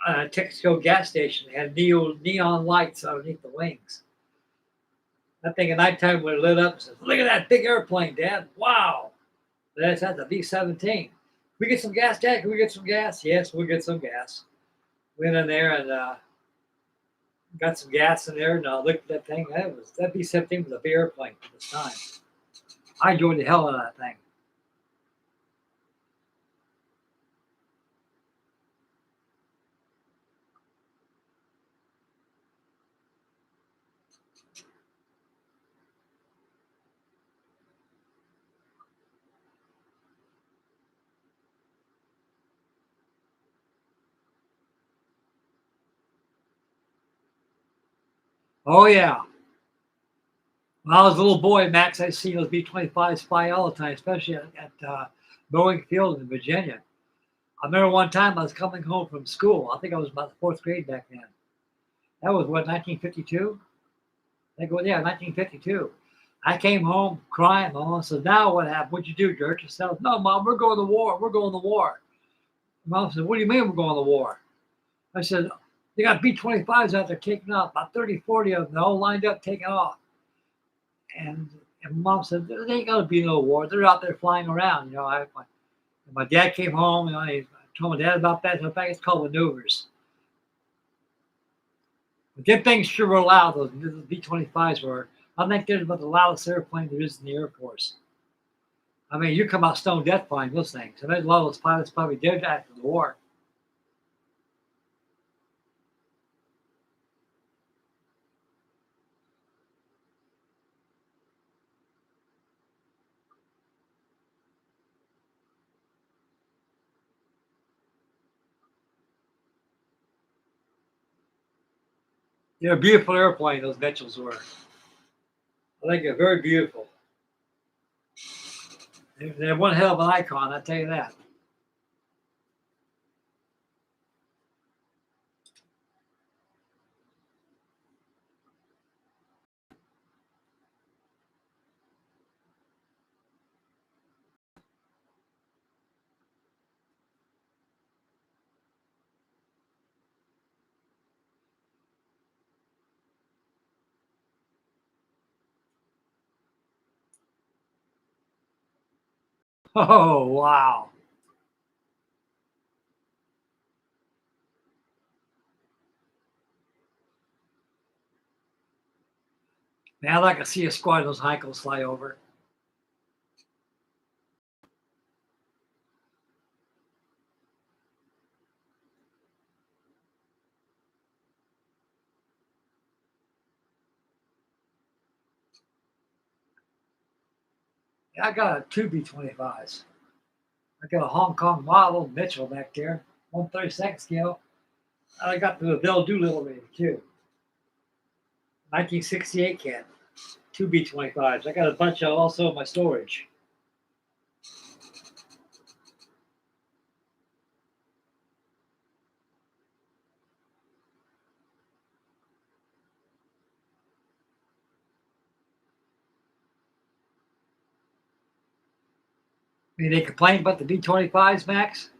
Texaco gas station. They had neon lights underneath the wings. That thing at nighttime when it lit up, says, "Look at that big airplane, Dad! Wow!" That's the B-17. We get some gas, Dad? Can we get some gas? Yes, we'll get some gas. Went in there and got some gas in there, and I looked at that thing. That B-17 was a big airplane at this time. I enjoyed the hell out of that thing. Oh yeah. When I was a little boy, Max, I see those B-25s fly all the time, especially at Boeing Field in Virginia. I remember one time I was coming home from school. I think I was about the fourth grade back then. That was what, 1952? I think, well, yeah, 1952. I came home crying. My mom said, "Now what happened? What'd you do, George?" I said, "No, Mom, we're going to war. We're going to war." Mom said, "What do you mean we're going to war?" I said, "They got B-25s out there taking off, about 30, 40 of them, they're all lined up taking off." And, Mom said, "There ain't going to be no war. They're out there flying around." My dad came home, I told my dad about that. So in fact, it's called maneuvers. But them things sure were loud, those B-25s were. I think they're about the loudest airplane there is in the Air Force. I mean, you come out stone dead flying those things. I bet a lot of those pilots probably did after the war. They're a beautiful airplane, those Mitchells were. I think they're very beautiful. They're one hell of an icon, I tell you that. Oh, wow. Now I can see a squad of those Heinkels fly over. Yeah, I got two B-25s. I got a Hong Kong model Mitchell back there, 132nd scale. I got the Bill Doolittle rating too. 1968 can, two B-25s. I got a bunch of also in my storage. I mean, they complain about the B-25s, Max?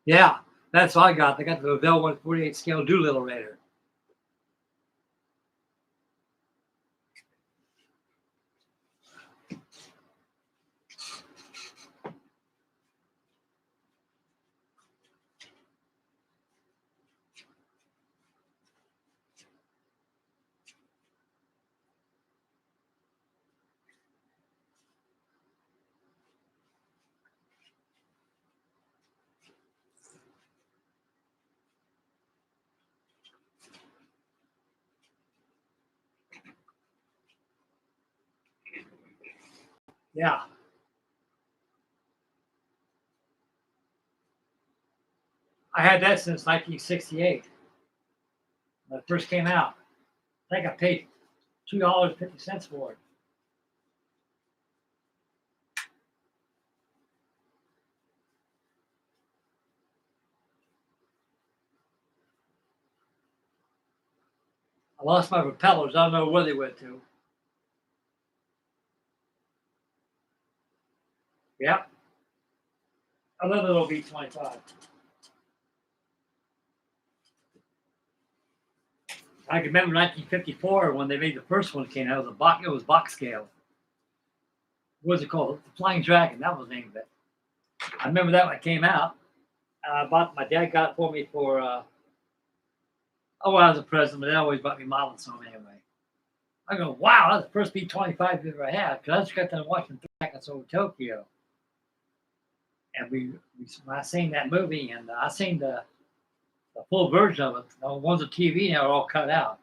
Yeah, that's what I got. They got the Bell 148 scale Doolittle Raider. Yeah, I had that since 1968 when it first came out. I think I paid $2.50 for it. I lost my propellers. I don't know where they went to. Yep, another little B-25. I can remember 1954 when they made the first one came out. It was box scale. What was it called? The Flying Dragon. That was the name of it. I remember that when it came out. My dad got it for me for I was a present, but they always bought me models some anyway. I go, wow, that's the first B-25 we ever had. Because I just got done watching Seconds Over Tokyo. And I seen that movie, and I seen the full version of it. The ones on TV now are all cut out.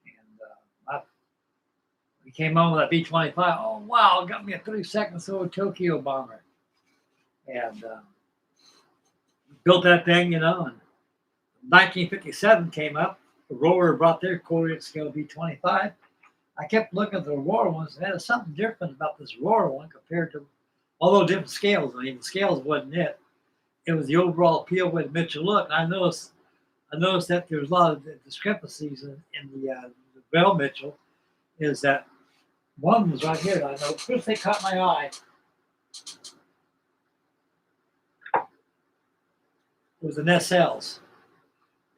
And we came on with that B-25. Oh, wow, got me a 30-second Over Tokyo bomber. And built that thing, and 1957 came up. Aurora brought their quarter-inch scale B-25. I kept looking at the Aurora ones, and there's something different about this Aurora one compared to all those different scales. I mean, the scales wasn't it. It was the overall appeal with Mitchell look. And I noticed that there's a lot of discrepancies in the Bell Mitchell. Is that one was right here that I know. First they caught my eye. It was an SLs.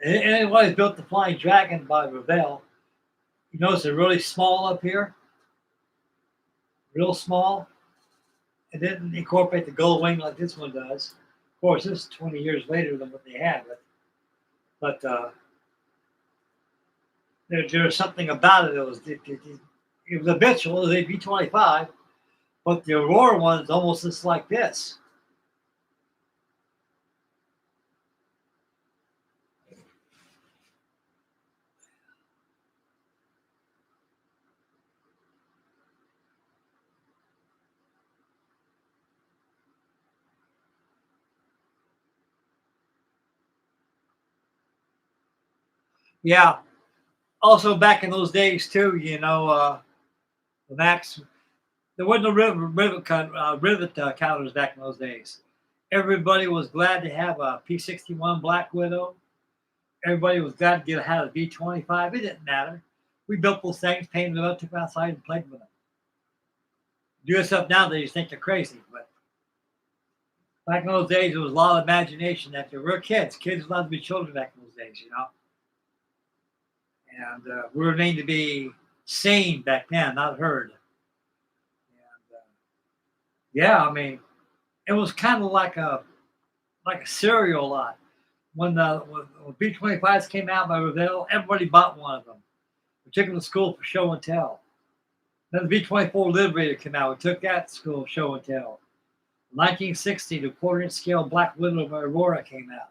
And anyone built the Flying Dragon by Revell, you notice they're really small up here. Real small. It didn't incorporate the gold wing like this one does. Of course, this is 20 years later than what they had. But there was something about it. It was a Mitchell, it was a B-25, but the Aurora one's almost just like this. Yeah. Also, back in those days too, Max, there wasn't no rivet counters back in those days. Everybody was glad to have a P-61 Black Widow. Everybody was glad to have a V-25. It didn't matter. We built those things, painted them up, took them outside and played with them. Do this up now, they just think they're crazy. But back in those days, there was a lot of imagination. That there were kids. Kids allowed to be children back in those days, you know. And we were made to be sane back then, not heard. And yeah, I mean, it was kind of like a cereal lot. When B-25s came out by Revell, everybody bought one of them. We took them to school for show and tell. Then the B-24 Liberator came out. We took that to school for show and tell. In 1960, the quarter-inch scale Black Widow by Aurora came out.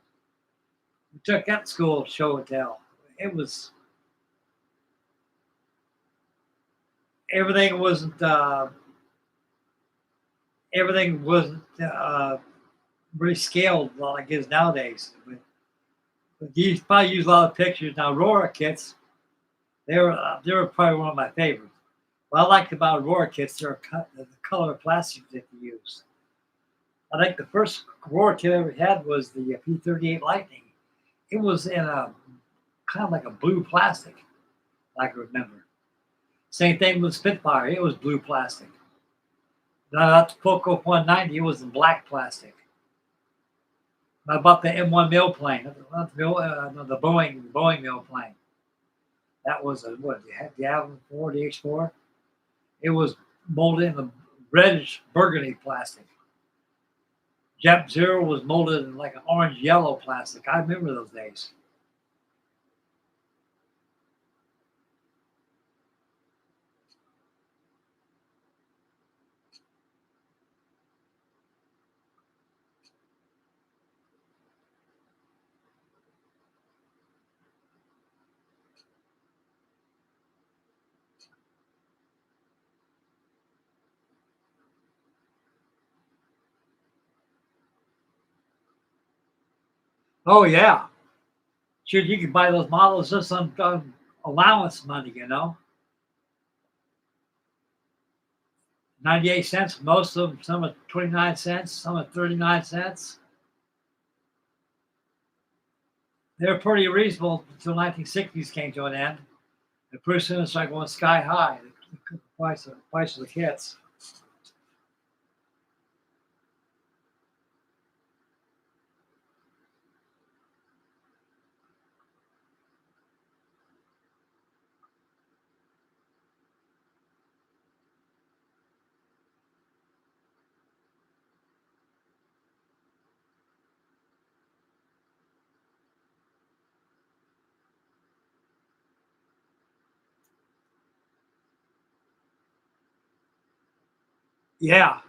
We took that to school for show and tell. It was... Everything wasn't really scaled like it is nowadays. But you probably use a lot of pictures. Now, Aurora kits, they were probably one of my favorites. What I liked about Aurora kits, the color of plastic that they use. I think the first Aurora kit I ever had was the P-38 Lightning. It was in a kind of like a blue plastic, I can remember. Same thing with Spitfire. It was blue plastic. Then I got the Poco 190. It was in black plastic. I bought the M1 mill plane, not the Boeing mill plane. That was the Avon 4, the H4. It was molded in the reddish burgundy plastic. Jet Zero was molded in like an orange yellow plastic. I remember those days. Oh yeah, sure. You could buy those models just on allowance money, you know. 98 cents, most of them. Some at 29 cents, some at 39 cents. They were pretty reasonable until 1960s came to an end. And pretty soon it's like going sky high. The price of the kits. Yeah.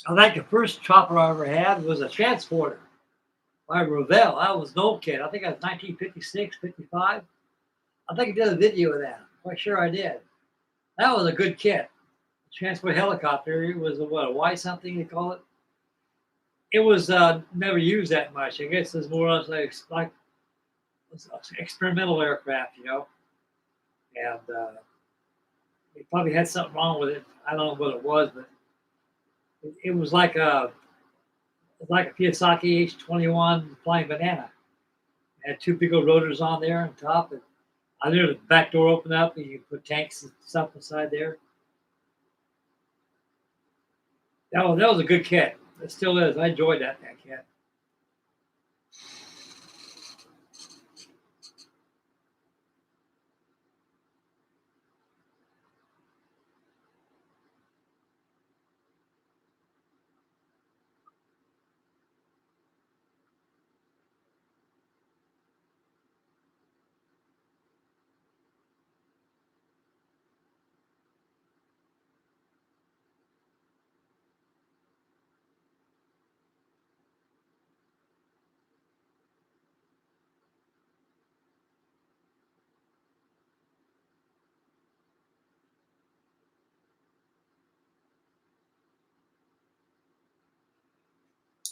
I think the first chopper I ever had was a transporter by Revell. That was an old kit. I think it was 1956, 55. I think I did a video of that. I'm quite sure I did. That was a good kit. Transport helicopter. It was a Y something they call it. It was never used that much. I guess it's more or less like experimental aircraft, you know. And it probably had something wrong with it. I don't know what it was, but it was like a Kiyosaki H-21 flying banana. It had two big old rotors on there on top. And I knew the back door opened up and you could put tanks and stuff inside there. That was a good kit. It still is. I enjoyed that kit.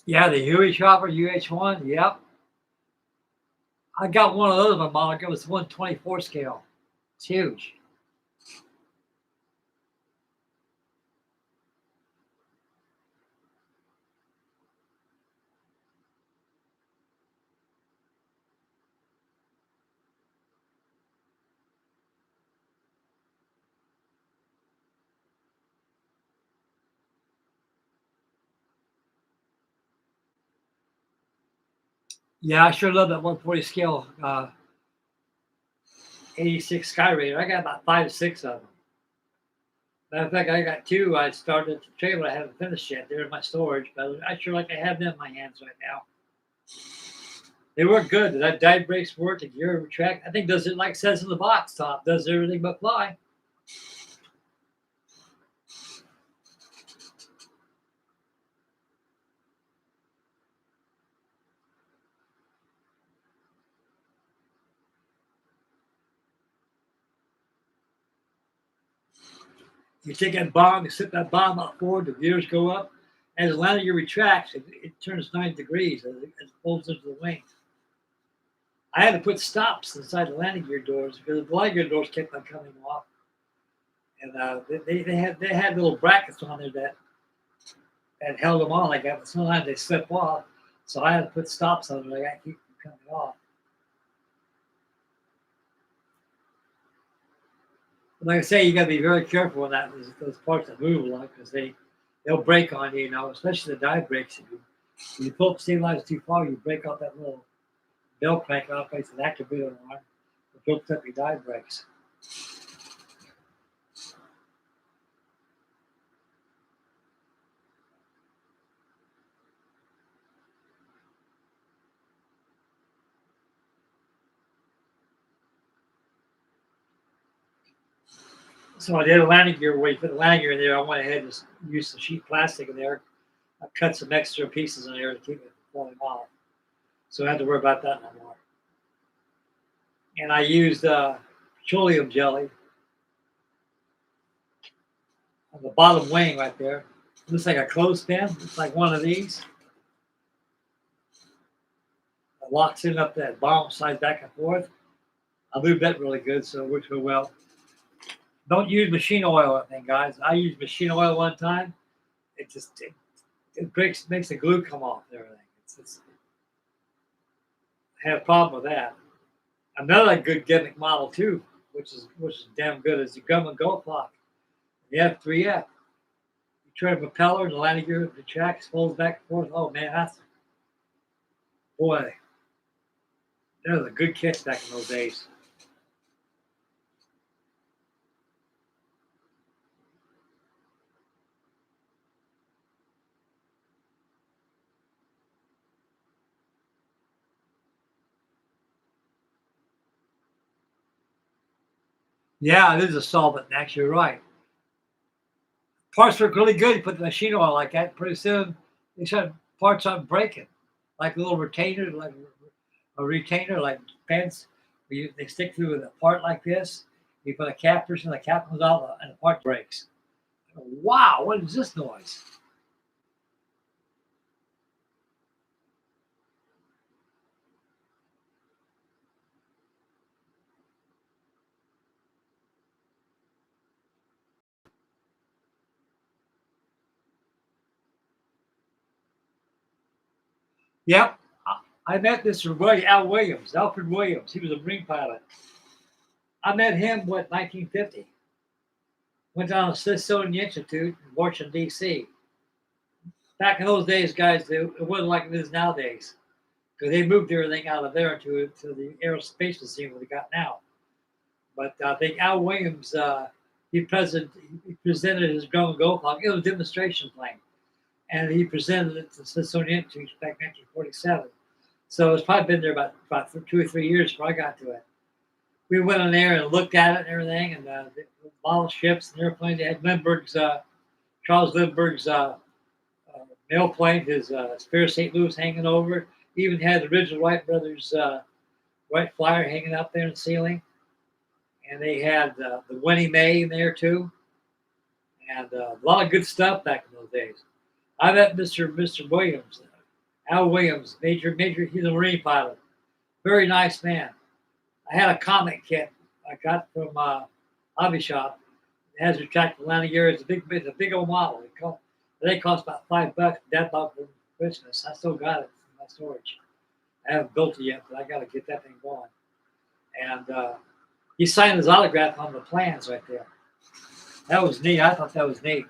Yeah, the Huey chopper, UH-1. Yep. I got one of those in my model. It was 1/24 scale. It's huge. Yeah, I sure love that 140 scale 86 Skyraider. I got about 5 or 6 of them. Matter of fact, I got 2. I started at the trailer. I haven't finished yet. They're in my storage, but I sure like to have them in my hands right now. They work good. That dive brakes work. The gear retract. I think does it like it says in the box top. Does everything but fly. You take that bomb, you slip that bomb up forward, the gears go up. As the landing gear retracts, it turns 9 degrees as it folds into the wing. I had to put stops inside the landing gear doors because the landing gear doors kept on coming off. And they had little brackets on there that held them on like that, but sometimes they slip off. So I had to put stops on them. I got to keep them coming off. But like I say, you got to be very careful when those parts that move a lot because they'll break on you, especially the dive brakes. If you pull up the stabilizer too far, you break off that little bell crank off place an activator on it. It builds up your dive brakes. So I did a landing gear where you put the landing gear in there. I went ahead and just used some sheet plastic in there. I cut some extra pieces in there to keep it from falling off. So I don't have to worry about that no more. And I used petroleum jelly on the bottom wing right there. It looks like a clothespin. It's like one of these. It locks in up that bottom side back and forth. I moved that really good, so it works real well. Don't use machine oil, I think, guys. I used machine oil one time. It makes the glue come off and everything. I had a problem with that. Another good gimmick model too, which is damn good, is the Gum and Go clock. The F3F. You turn the propeller and the landing gear, the track folds back and forth. Oh man, boy, that was a good catch back in those days. Yeah, it is a solvent. Actually, you're right. Parts work really good. You put the machine oil like that. Pretty soon, they start parts aren't breaking, like a little retainer, like a retainer, like pens. They stick through a part like this. You put a cap and the cap comes out, and the part breaks. Wow, what is this noise? Yep, I met this Alfred Williams. He was a Marine pilot. I met him, 1950. Went down to the Smithsonian Institute in Washington, D.C. Back in those days, guys, it wasn't like it is nowadays because they moved everything out of there to the aerospace museum that we got now. But I think Al Williams, he presented his Drum and Go clock. It was a demonstration plane, and he presented it to the Smithsonian Institute back in 1947. So it's probably been there about 2 or 3 years before I got to it. We went in there and looked at it and everything, and the model ships and airplanes. They had Charles Lindbergh's mail plane, his Spare St. Louis hanging over. Even had the original Wright brothers Wright Flyer hanging up there in the ceiling. And they had the Winnie Mae in there too. And a lot of good stuff back in those days. I met Mr. Williams, Al Williams, Major, he's a Marine pilot. Very nice man. I had a comic kit I got from Hobby Shop. It has retractable landing gear. It's a big old model. They cost about $5. Dad bought for Christmas. I still got it in my storage. I haven't built it yet, but I got to get that thing going. And he signed his autograph on the plans right there. That was neat. I thought that was neat.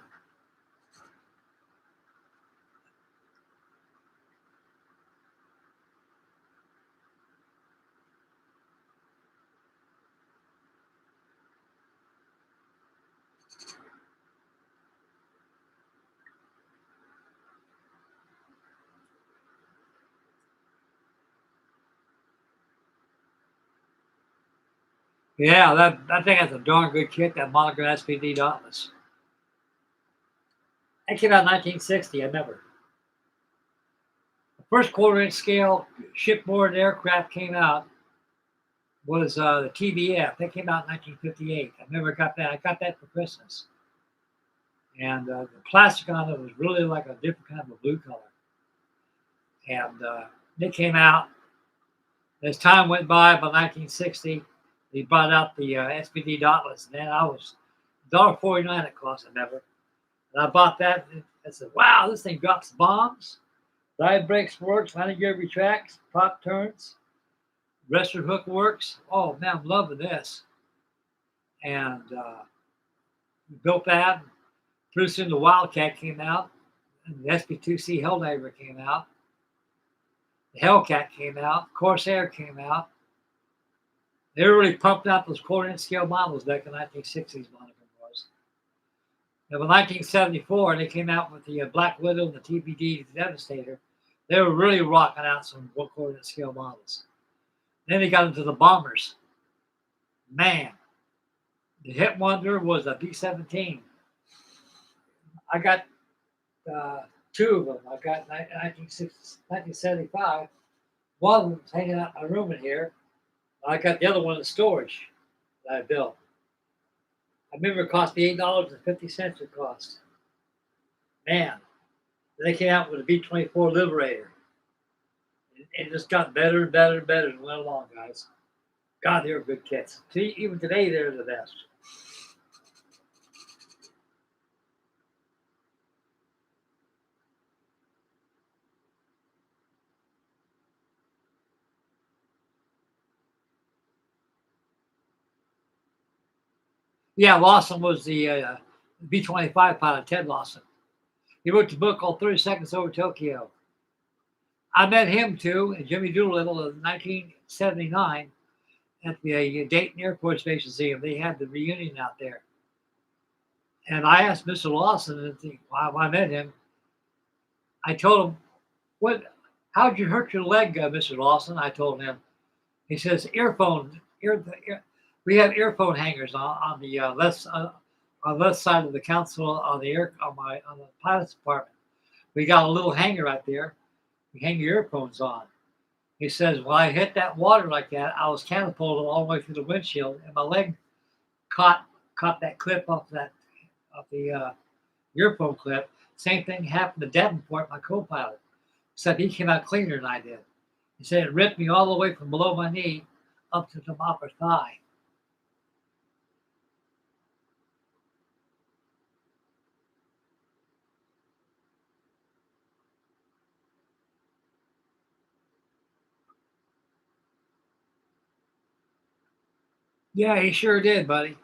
Yeah, I think that's a darn good kit, that monogram SPD Dauntless. That came out in 1960, I remember. The first quarter-inch scale shipboard aircraft came out was the TBF. That came out in 1958. I remember I got that. I got that for Christmas. And the plastic on it was really like a different kind of a blue color. And it came out. As time went by 1960, they brought out the SPD Dauntless. And then I was $1.49 it cost, I remember. And I bought that. And I said, wow, this thing drops bombs. Dive brakes works, landing gear retracts, prop turns, dresser hook works. Oh man, I'm loving this. And we built that. Pretty soon the Wildcat came out, and the SB2C Helldiver came out. The Hellcat came out. Corsair came out. They were really pumping out those quarter-inch scale models back in the 1960s, one of them was. And in 1974, they came out with the Black Widow and the TBD Devastator. They were really rocking out some quarter-inch scale models. Then they got into the bombers. Man, the Hit Wonder was a B-17. I got two of them. I got 1975. One of them was hanging out in my room in here. I got the other one in storage that I built. I remember it cost me $8.50 it cost. Man, they came out with a B-24 Liberator. It just got better and better and better as it went along, guys. God, they were good kits. See, even today, they're the best. Yeah, Lawson was the B-25 pilot, Ted Lawson. He wrote the book called 30 Seconds Over Tokyo. I met him too, and Jimmy Doolittle in 1979 at the Dayton Air Force Base Museum. They had the reunion out there. And I asked Mr. Lawson, while I met him, I told him, how'd you hurt your leg, Mr. Lawson? I told him. He says, we have earphone hangers on the left side of the console on the pilot's department. We got a little hanger right there. You hang your earphones on. He says, well, I hit that water like that. I was catapulted all the way through the windshield, and my leg caught that clip off the earphone clip. Same thing happened to Davenport, my co-pilot, except he came out cleaner than I did. He said it ripped me all the way from below my knee up to the upper thigh. Yeah, he sure did, buddy.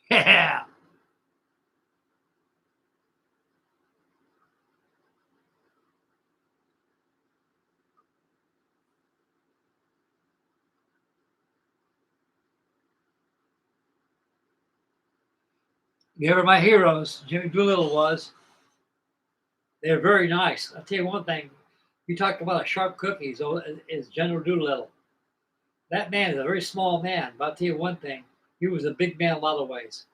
Yeah. They were my heroes. Jimmy Doolittle was. They were very nice. I'll tell you one thing. You talked about a sharp cookie, is General Doolittle. That man is a very small man, but I'll tell you one thing. He was a big man in a lot of ways.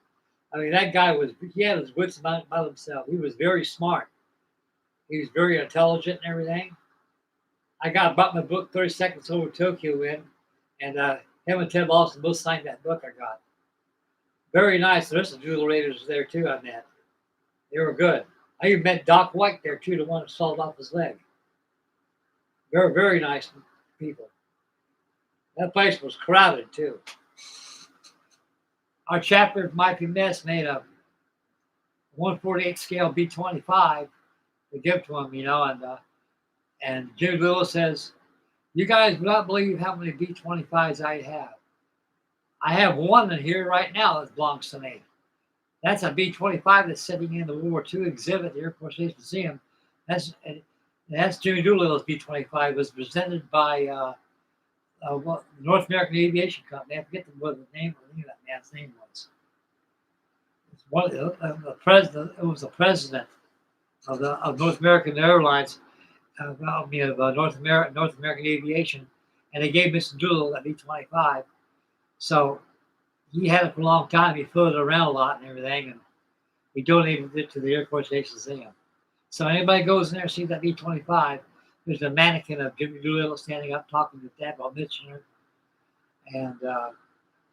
I mean, that guy he had his wits about himself. He was very smart. He was very intelligent and everything. I bought my book, 30 Seconds Over Tokyo in, and him and Ted Lawson both signed that book I got. Very nice. The rest of the Doolittles there too, I met. They were good. I even met Doc White there too, the one who sawed off his leg. Very, very nice people. That place was crowded too. Our chapter might be missed made a 1/48 scale B-25 to give to him, you know, and Jimmy Doolittle says, "You guys would not believe how many B-25s I have. I have one in here right now that belongs to me. That's a B-25 that's sitting in the World War II exhibit at the Air Force Station Museum. That's Jimmy Doolittle's B-25. It was presented by North American Aviation Company. I forget what the name of that man's name was. It's one the president. It was the president of North American Airlines, of North American Aviation, and they gave Mr. Doolittle that B-25. So he had it for a long time. He flew it around a lot and everything, and he donated it to the Air Force Station Museum. So anybody goes in there and sees that B-25, there's a mannequin of Jimmy Doolittle standing up talking to Dad about Mitchell, and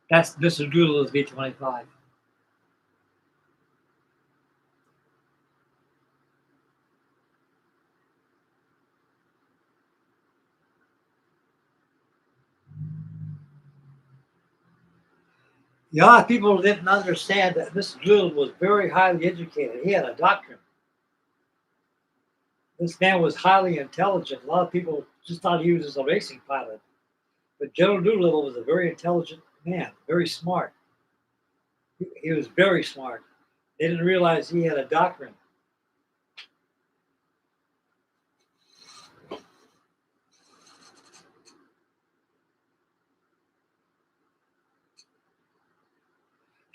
that's Mr. Doolittle's B-25. A lot of people didn't understand that Mr. Doolittle was very highly educated. He had a doctorate. This man was highly intelligent. A lot of people just thought he was just a racing pilot. But General Doolittle was a very intelligent man, very smart. He was very smart. They didn't realize he had a doctorate.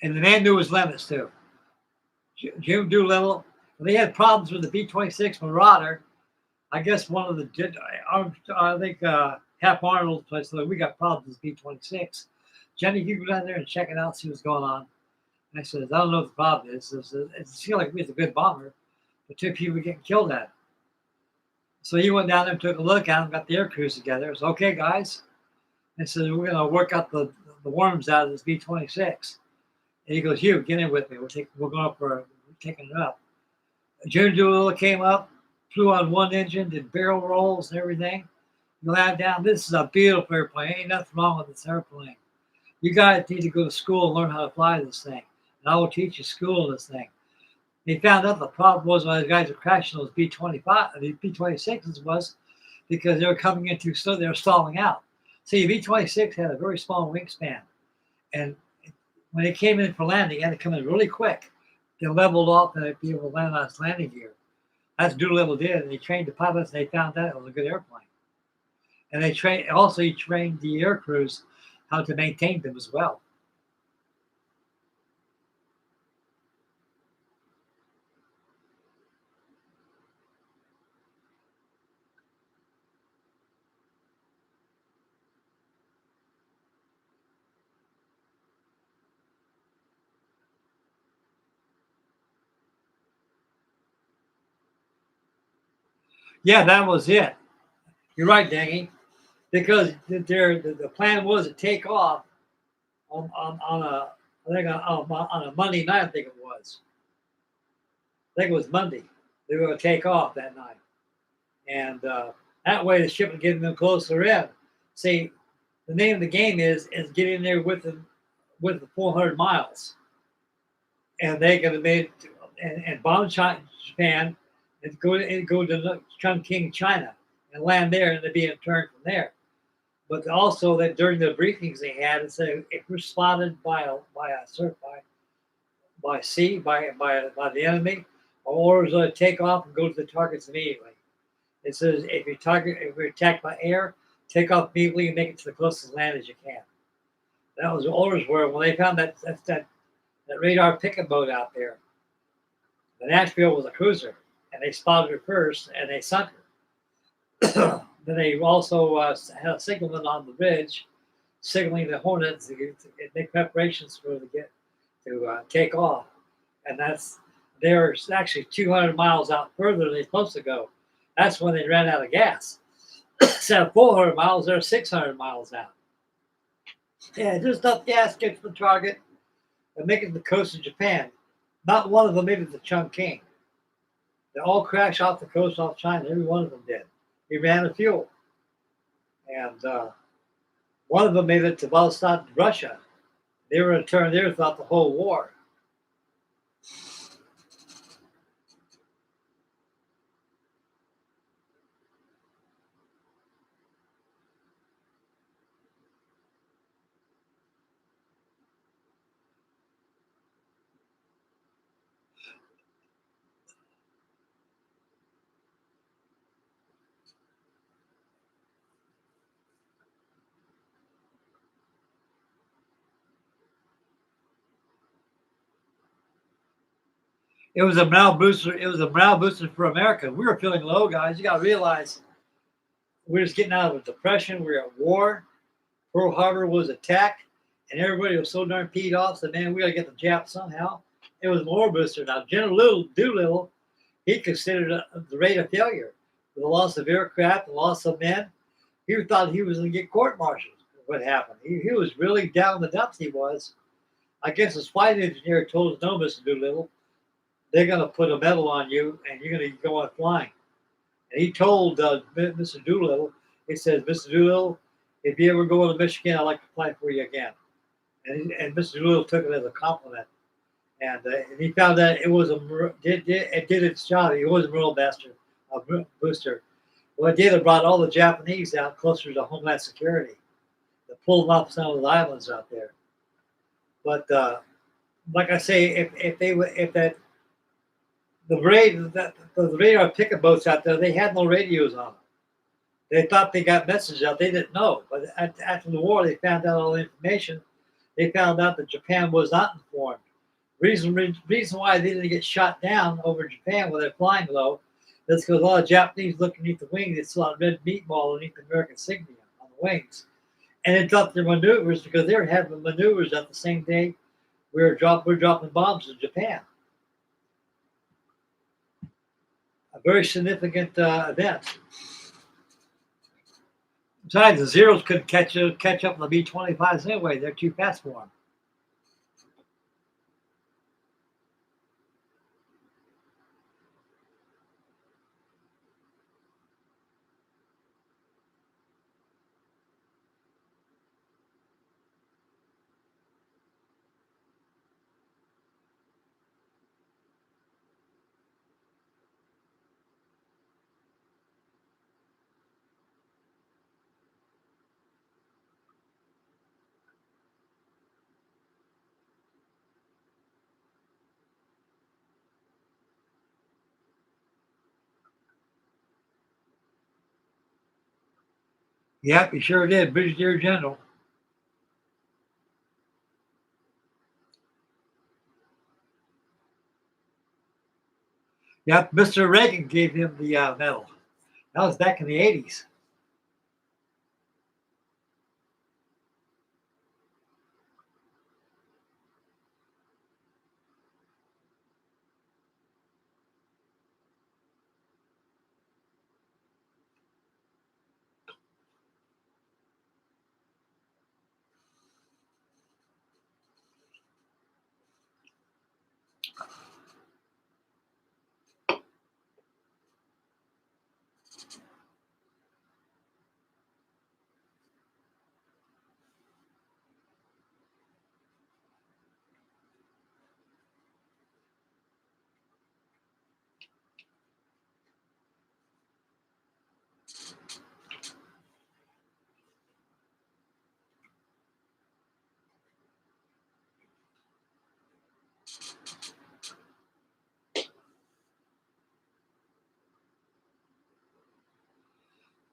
And the man knew his limits too. Jim Doolittle, when they had problems with the B-26 Marauder, I guess one of the, I think Hap Arnold place, like, we got problems with B-26. Jenny, you go down there and check it out, see what's going on. And I said, I don't know what the problem is. It seems like it's a good bomber, but two people were getting killed at it. So he went down there and took a look at him, got the air crews together. It's okay, guys. And said, we're going to work out the worms out of this B-26. And he goes, you, get in with me. We're going up we're taking it up. Jim Doolittle came up, flew on one engine, did barrel rolls and everything. You landed down. This is a beautiful airplane. Ain't nothing wrong with this airplane. You guys need to go to school and learn how to fly this thing. And I will teach you school this thing. They found out the problem was when the guys were crashing those B-25, the B-26s was because they were coming in too slow. They were stalling out. See, the B-26 had a very small wingspan. And when they came in for landing, they had to come in really quick. They leveled off and they'd be able to land on its landing gear. That's what Doolittle did. And they trained the pilots and they found out it was a good airplane. And he trained the air crews how to maintain them as well. Yeah, that was it. You're right, Dangy. Because the plan was to take off on a Monday night. I think it was. I think it was Monday. They were going to take off that night, and that way the ship would get them closer in. See, the name of the game is getting there with the 400 miles, and they could have made and bomb Japan and go to Chongqing, China, and land there, and they'd be in turn from there. But also that during the briefings they had, it said if we're spotted by the enemy, our orders are to take off and go to the targets immediately. It says if you're attacked by air, take off immediately and make it to the closest land as you can. That was the orders were when they found that radar pickup boat out there. The Nashville was a cruiser, and they spotted her first and they sunk her. Then they also had a signalman on the ridge, signaling the Hornets to make preparations for them to take off. And they're actually 200 miles out further than they're supposed to go. That's when they ran out of gas. Instead of 400 miles, they're 600 miles out. Yeah, just enough gas to get to the target and make it to the coast of Japan. Not one of them made it to Chongqing. They all crashed off the coast off China. Every one of them did. He ran out of fuel. And one of them made it to Vladivostok, Russia. They were in turn there throughout the whole war. It was a morale booster. It was a morale booster for America. We were feeling low, guys. You got to realize we're just getting out of a depression. We were at war. Pearl Harbor was attacked, and everybody was so darn peed off. So, man, we got to get the Japs somehow. It was a morale booster. Now, General Doolittle, he considered the rate of failure, the loss of aircraft, the loss of men. He thought he was going to get court-martialed. What happened? He was really down in the dumps. He was. I guess his flight engineer told us, "No, Mr. Doolittle, they're going to put a medal on you, and you're going to go on flying." And he told Mr. Doolittle, he says, "Mr. Doolittle, if you ever go to Michigan, I'd like to fly for you again." And Mr. Doolittle took it as a compliment. And he found that it was it did its job. It was a morale booster. Well, it did. It brought all the Japanese out closer to Homeland Security. It pulled them off some of the islands out there. But like I say, the radar picket boats out there, they had no radios on them. They thought they got messages out. They didn't know. But after the war, they found out all the information. They found out that Japan was not informed. Reason why they didn't get shot down over Japan when they're flying low is because a lot of Japanese looked underneath the wing. They saw a red meatball underneath the American insignia on the wings. And they dropped their maneuvers because they were having maneuvers at the same day we're dropping bombs in Japan. A very significant event. Besides, the Zeros couldn't catch up with the B-25s anyway. They're too fast for them. Yep, he sure did. Brigadier General. Yep, Mr. Reagan gave him the medal. That was back in the 80s.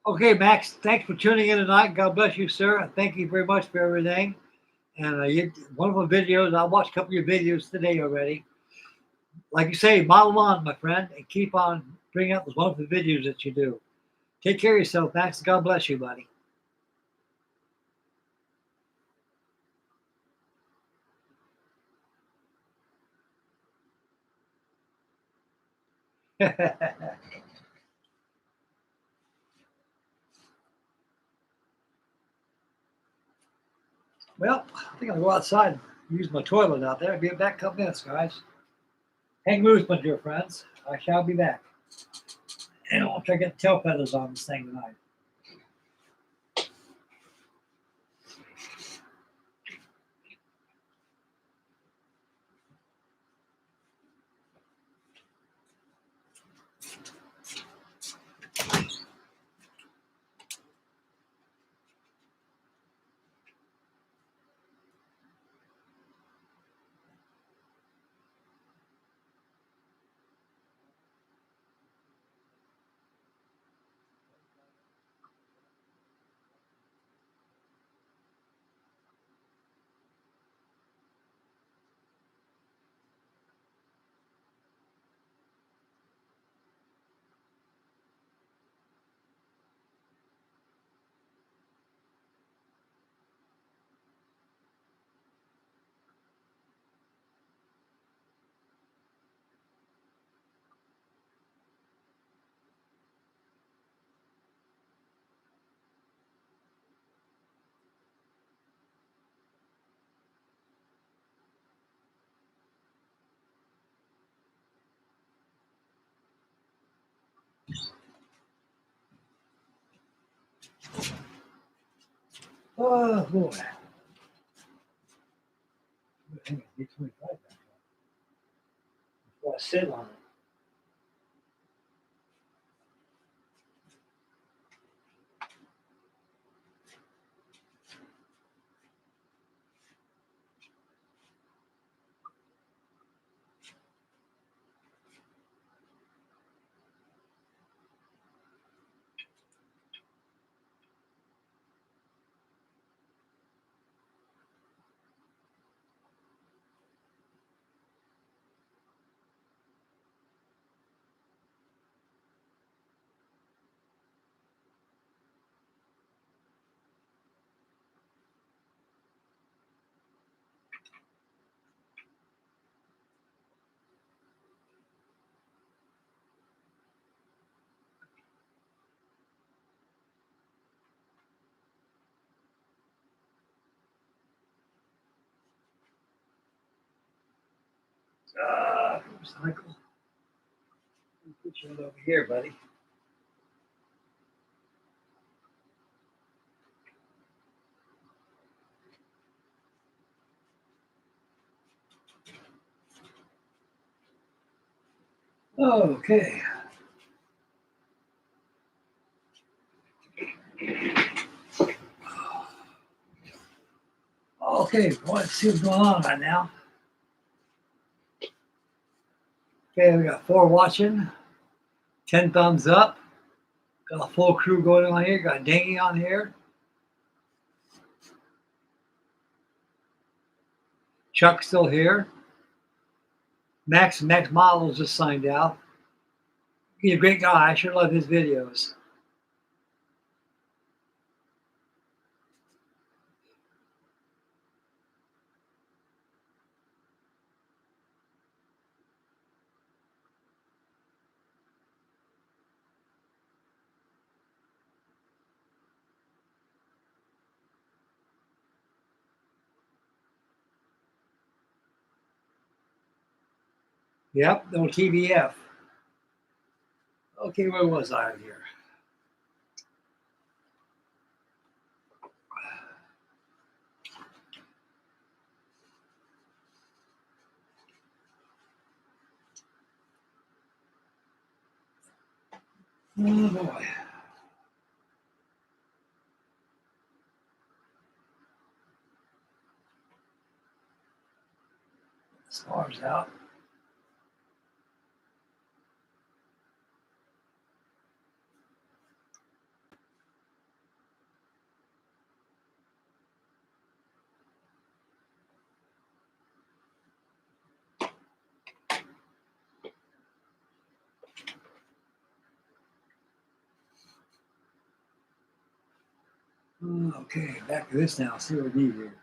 Okay, Max, thanks for tuning in tonight. God bless you, sir. Thank you very much for everything. And you wonderful videos. I watched a couple of your videos today already. Like you say, model on, my friend, and keep on bringing out those wonderful videos that you do. Take care of yourself, Max. God bless you, buddy. Well, I think I'll go outside and use my toilet out there. I'll be back in a couple minutes, guys. Hang loose, my dear friends. I shall be back. And I'll try to get tail feathers on this thing tonight. Oh boy. Hang on, D25 back up. Before I sit on it. Cycle. Put you over here, buddy. Okay. Okay, let's see what's going on right now. Okay, we got 4 watching, 10 thumbs up. Got a full crew going on here. Got Dingy on here. Chuck's still here. Max Models just signed out. He's a great guy. I sure love his videos. Yep, no TBF. Okay, where was I here? Oh boy. Stars out. Okay, back to this now. See what we need here.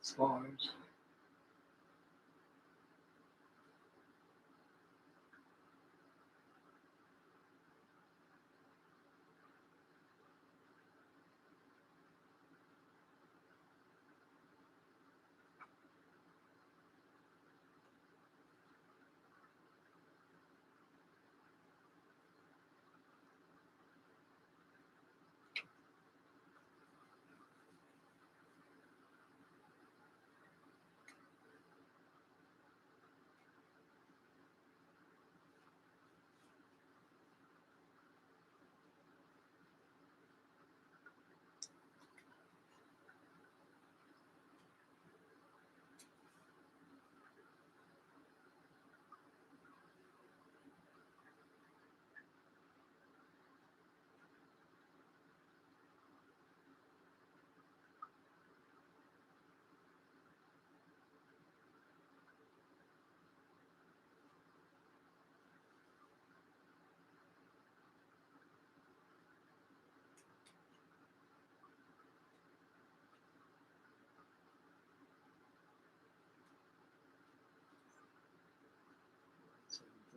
Stars.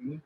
Mhm.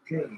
Okay.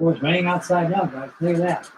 Oh, it's raining outside now, guys. Look at that.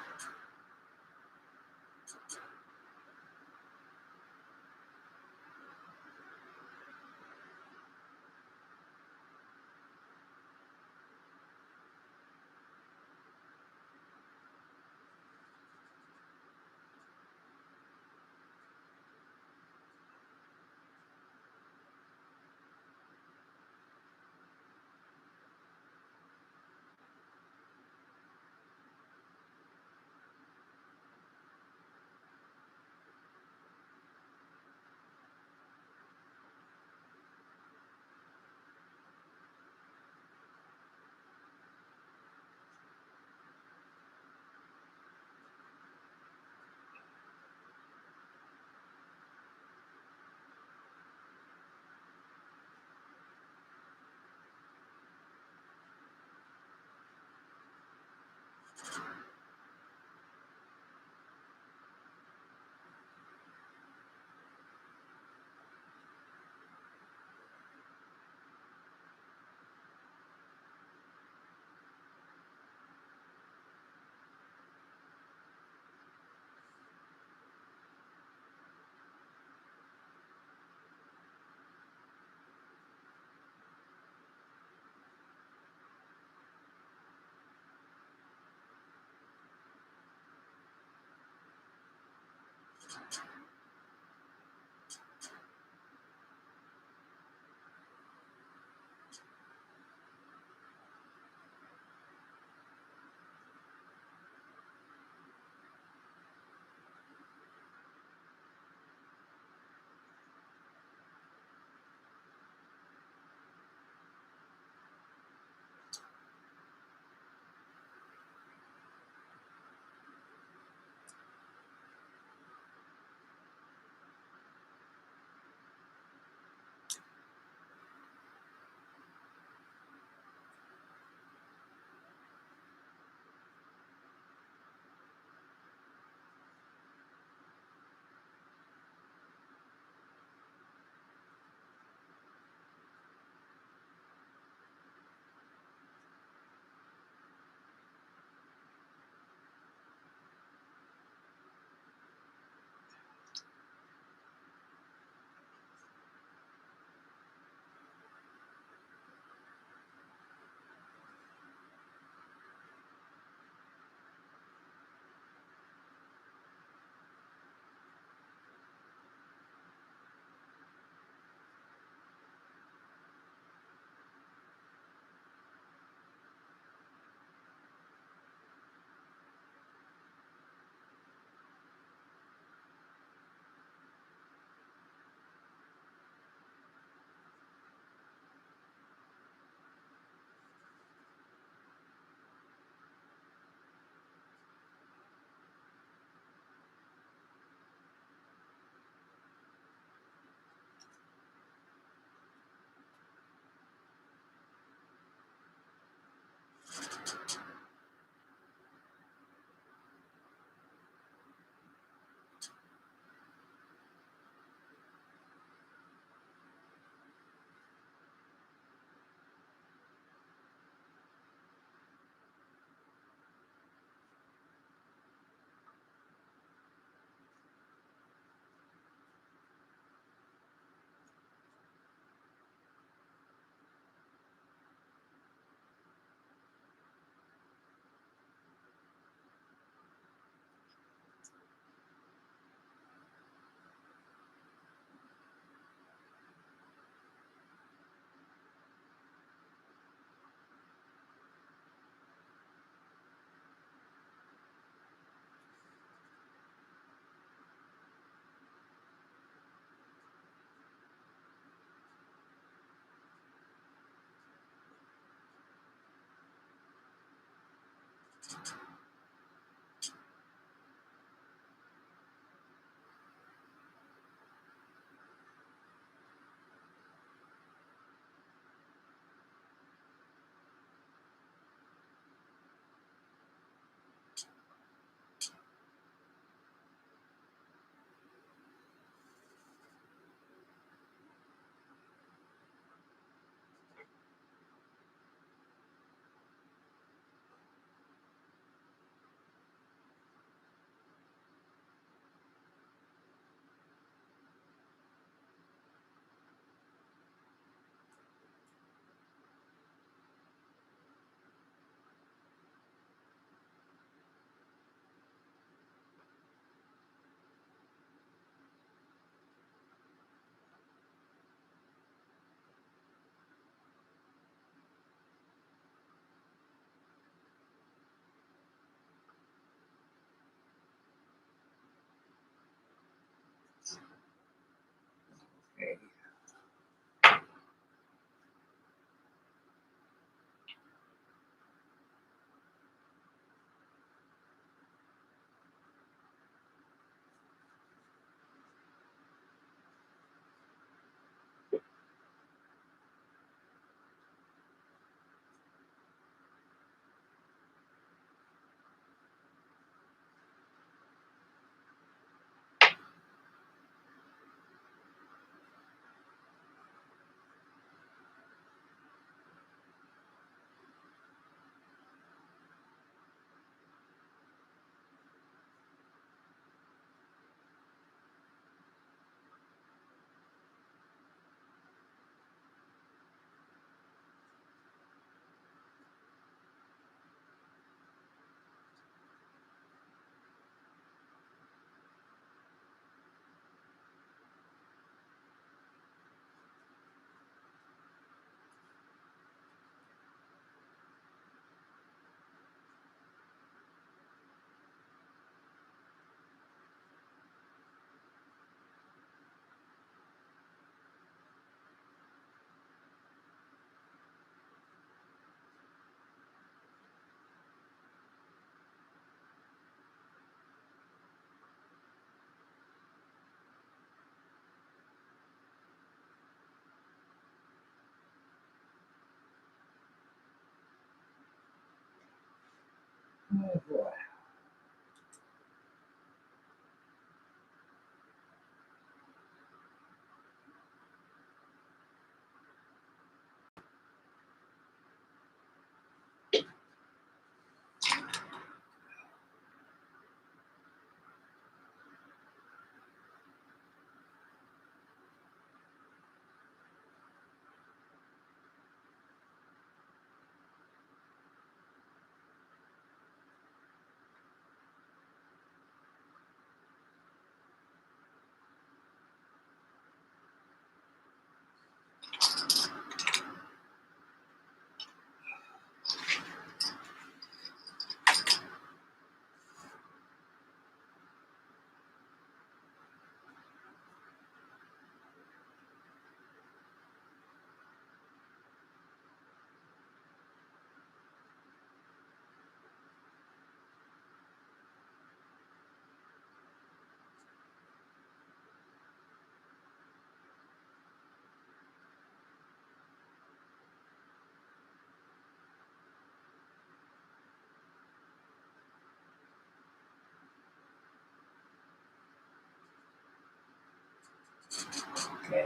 Oh boy. Okay.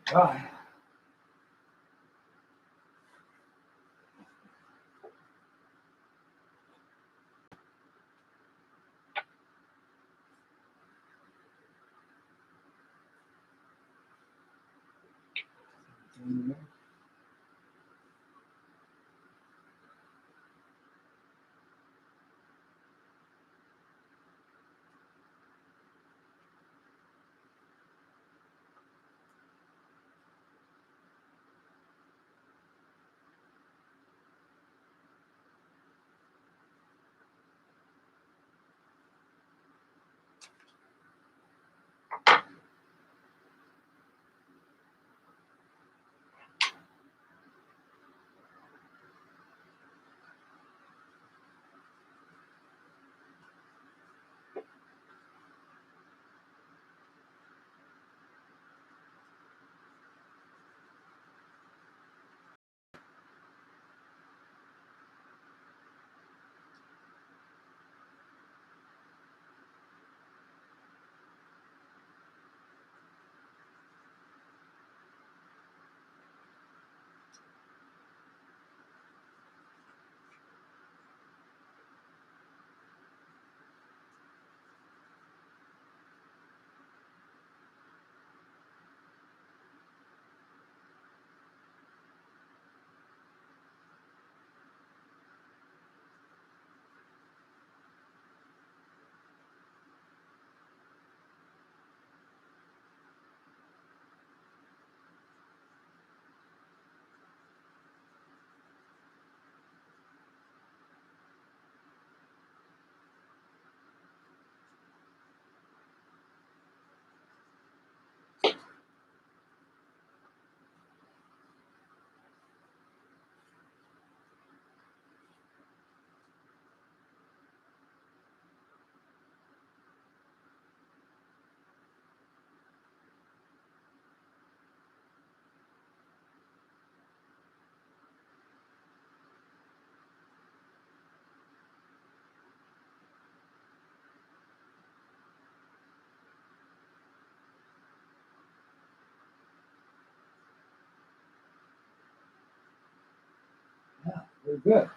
Try. Very good.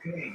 Okay.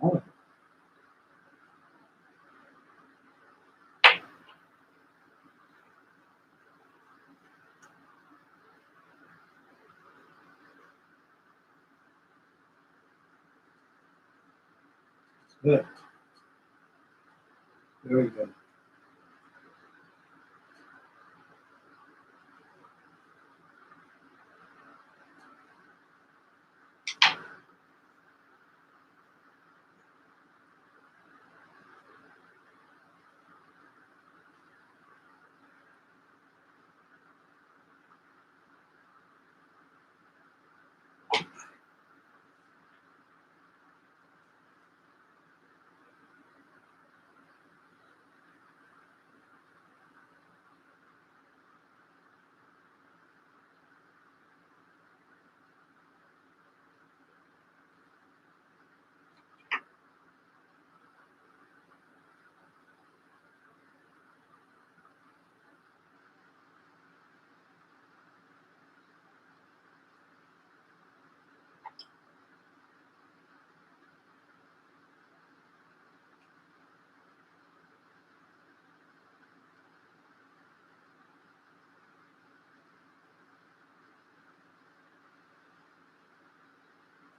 Oh, good. Very good.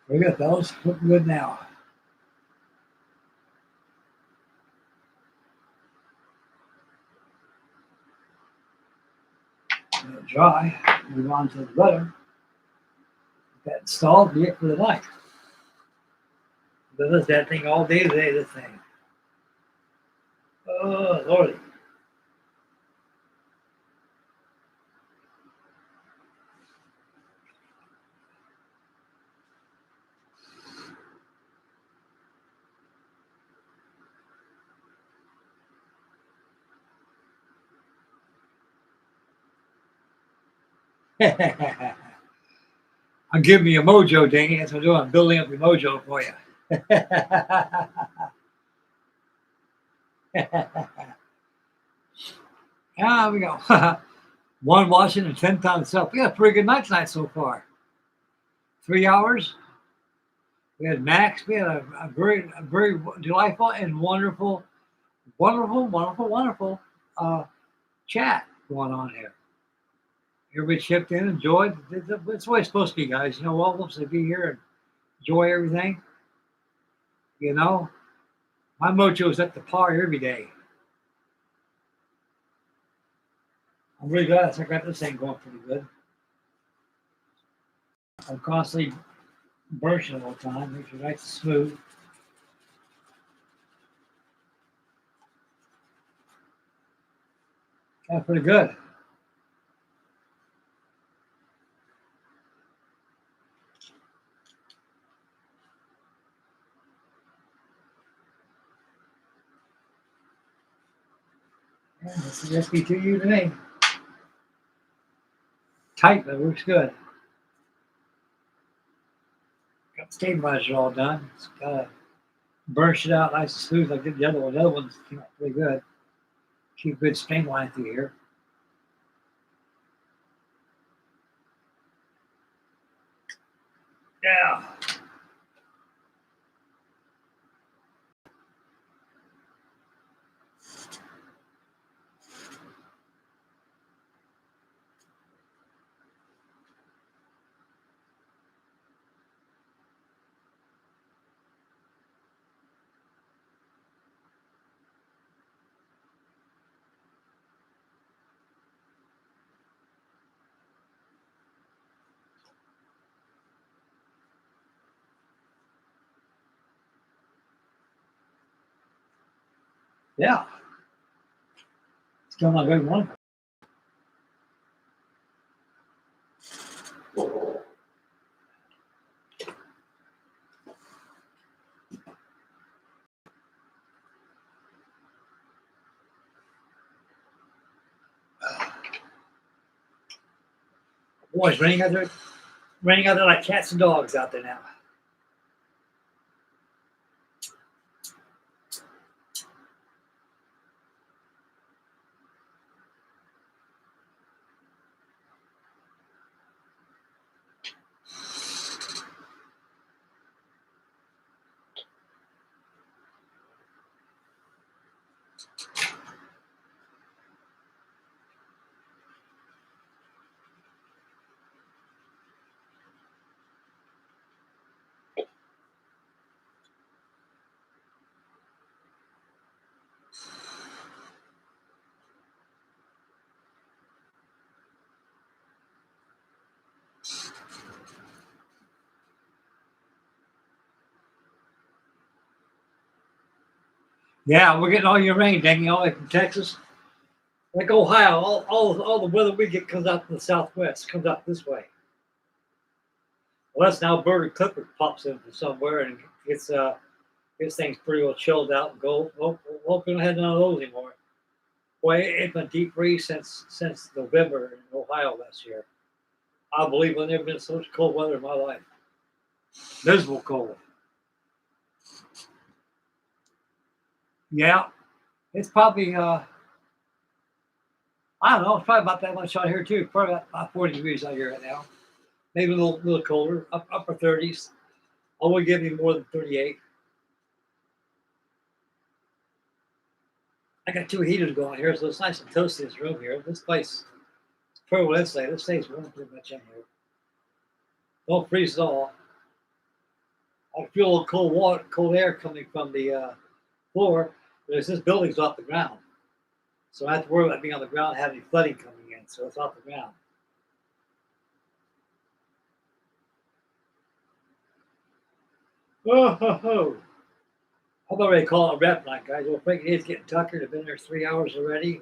Very good, fellas. Looking good now. Let it dry. Move on to the rudder. Get that installed. Be it for the night. But that thing all day today. This thing. Oh Lordy. I'm giving you a mojo, dang it. That's what I'm doing. I'm building up your mojo for you. Ah, we go. One washing and 10 times up. We had a pretty good night tonight so far. 3 hours. We had Max. We had a very delightful and wonderful chat going on here. Everybody chipped in, enjoyed. It's the way it's supposed to be, guys. You know, welcome to be here and enjoy everything. You know, my mojo's at the par every day. I'm really glad I got this thing going pretty good. I'm constantly burning all the time. Make sure it's smooth. Got pretty good. Yeah, this is SB2U today. Tight, but it works good. Got the stabilizer all done. It's got to burnish it out nice and smooth like the other one. The other one's came out pretty good. Keep good stain line through here. Yeah. Yeah. It's coming out very wonderful. Boys, raining out there like cats and dogs out there now. Yeah, we're getting all your rain, dang it, all the way from Texas. Like Ohio, all the weather we get comes out from the southwest, comes out this way. Well, that's now Alberta Clipper pops in from somewhere and gets things pretty well chilled out and go. Well, we don't have none of those anymore. Boy, it's been deep freeze since November in Ohio last year. I believe I've never been so much cold weather in my life. Miserable cold. Yeah, it's probably I don't know. It's probably about that much out here too. Probably about 40 degrees out here right now. Maybe a little colder, upper 30s. I wouldn't give you more than 38. I got two heaters going here, so it's nice and toasty in this room here. This place, it's pretty well insulated. This stays warm pretty much in here. Don't freeze at all. I feel a little cold water, cold air coming from the floor. Because this building's off the ground, so I have to worry about being on the ground, having flooding coming in. So it's off the ground. Oh ho ho! I'm already calling a rep tonight, guys. Well, Frankie is getting tuckered. I've been there 3 hours already.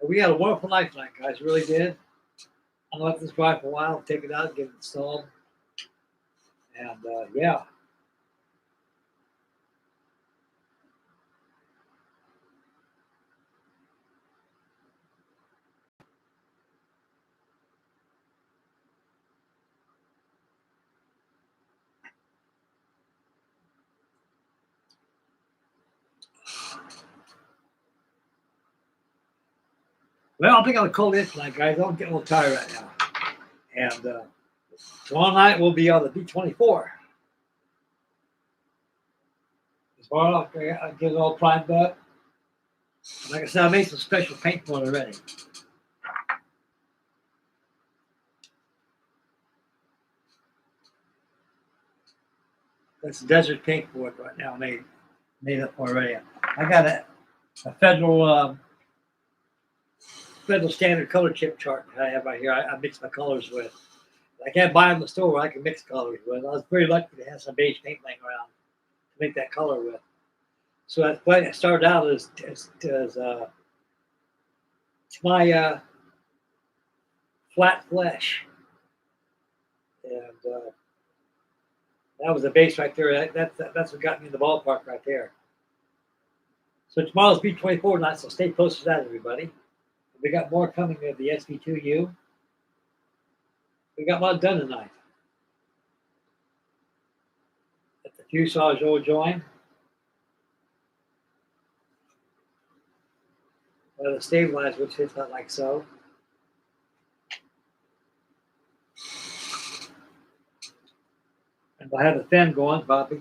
And we had a wonderful night tonight, guys. Really did. I'm gonna let this drive for a while, take it out, get it installed, and yeah. Well, I think I'm cold in tonight, guys. I'm getting a little tired right now. And tomorrow night we'll be on the B-24. Tomorrow I'll get it all primed up. And like I said, I made some special paint for it already. That's desert paint for it right now, made up already. I got a federal standard color chip chart that I have right here. I mix my colors with. I can't buy them in the store. I can mix colors with. I was very lucky to have some beige paint laying around to make that color with. So that's why it started out as my flat flesh, and that was the base right there. That's what got me in the ballpark right there. So tomorrow's B-24 night, so stay close to that, everybody. We got more coming of the SB2U. We got a lot done tonight. At the fuselage will join. The stabilizer, which fits out like so. And we'll have the fan going, Bobby.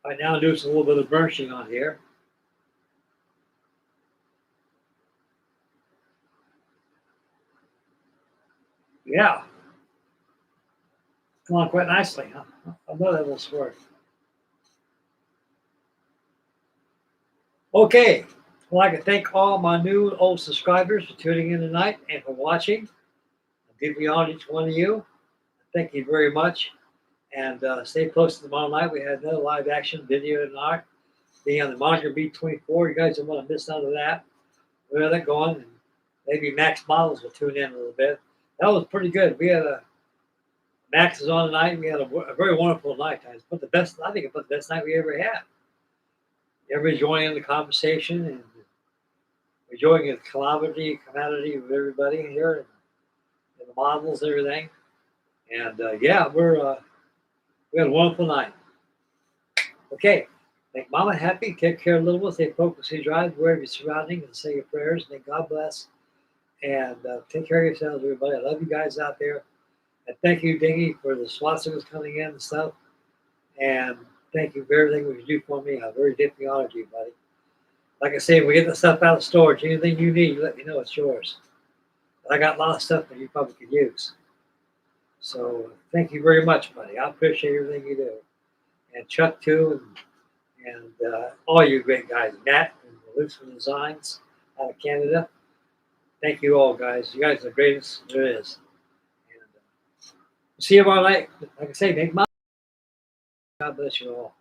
Right now, I'm doing a little bit of burnishing on here. Yeah. Come on quite nicely, huh? I know that will squirt. Okay. Well, I'd like to thank all my new old subscribers for tuning in tonight and for watching. I'll give you on each one of you. Thank you very much. And stay close to tomorrow night. We had another live action video tonight. Being on the Monitor B-24. You guys don't want to miss out of that. Where they're going. And maybe Max Models will tune in a little bit. That was pretty good. We had Max is on tonight. We had a very wonderful night. I think it's the best night we ever had. Everybody's joining in the conversation and enjoying the commodity of everybody here and the models and everything. And yeah, we had a wonderful night. Okay. Make Mama happy. Take care of little ones. Stay focused, stay drive, wherever you're surrounding, and say your prayers. May God bless. And take care of yourselves, everybody. I love you guys out there. And thank you, Dingy, for the swastikas coming in and stuff. And thank you for everything you do for me. I'm very deeply honored you, buddy. Like I say, we get the stuff out of storage. Anything you need, let me know. It's yours. I got a lot of stuff that you probably could use. So thank you very much, buddy. I appreciate everything you do. And Chuck, too, and all you great guys. Matt and Lucifer Designs out of Canada. Thank you all, guys. You guys are the greatest there is. And see you tomorrow night. Like I say, make my God bless you all.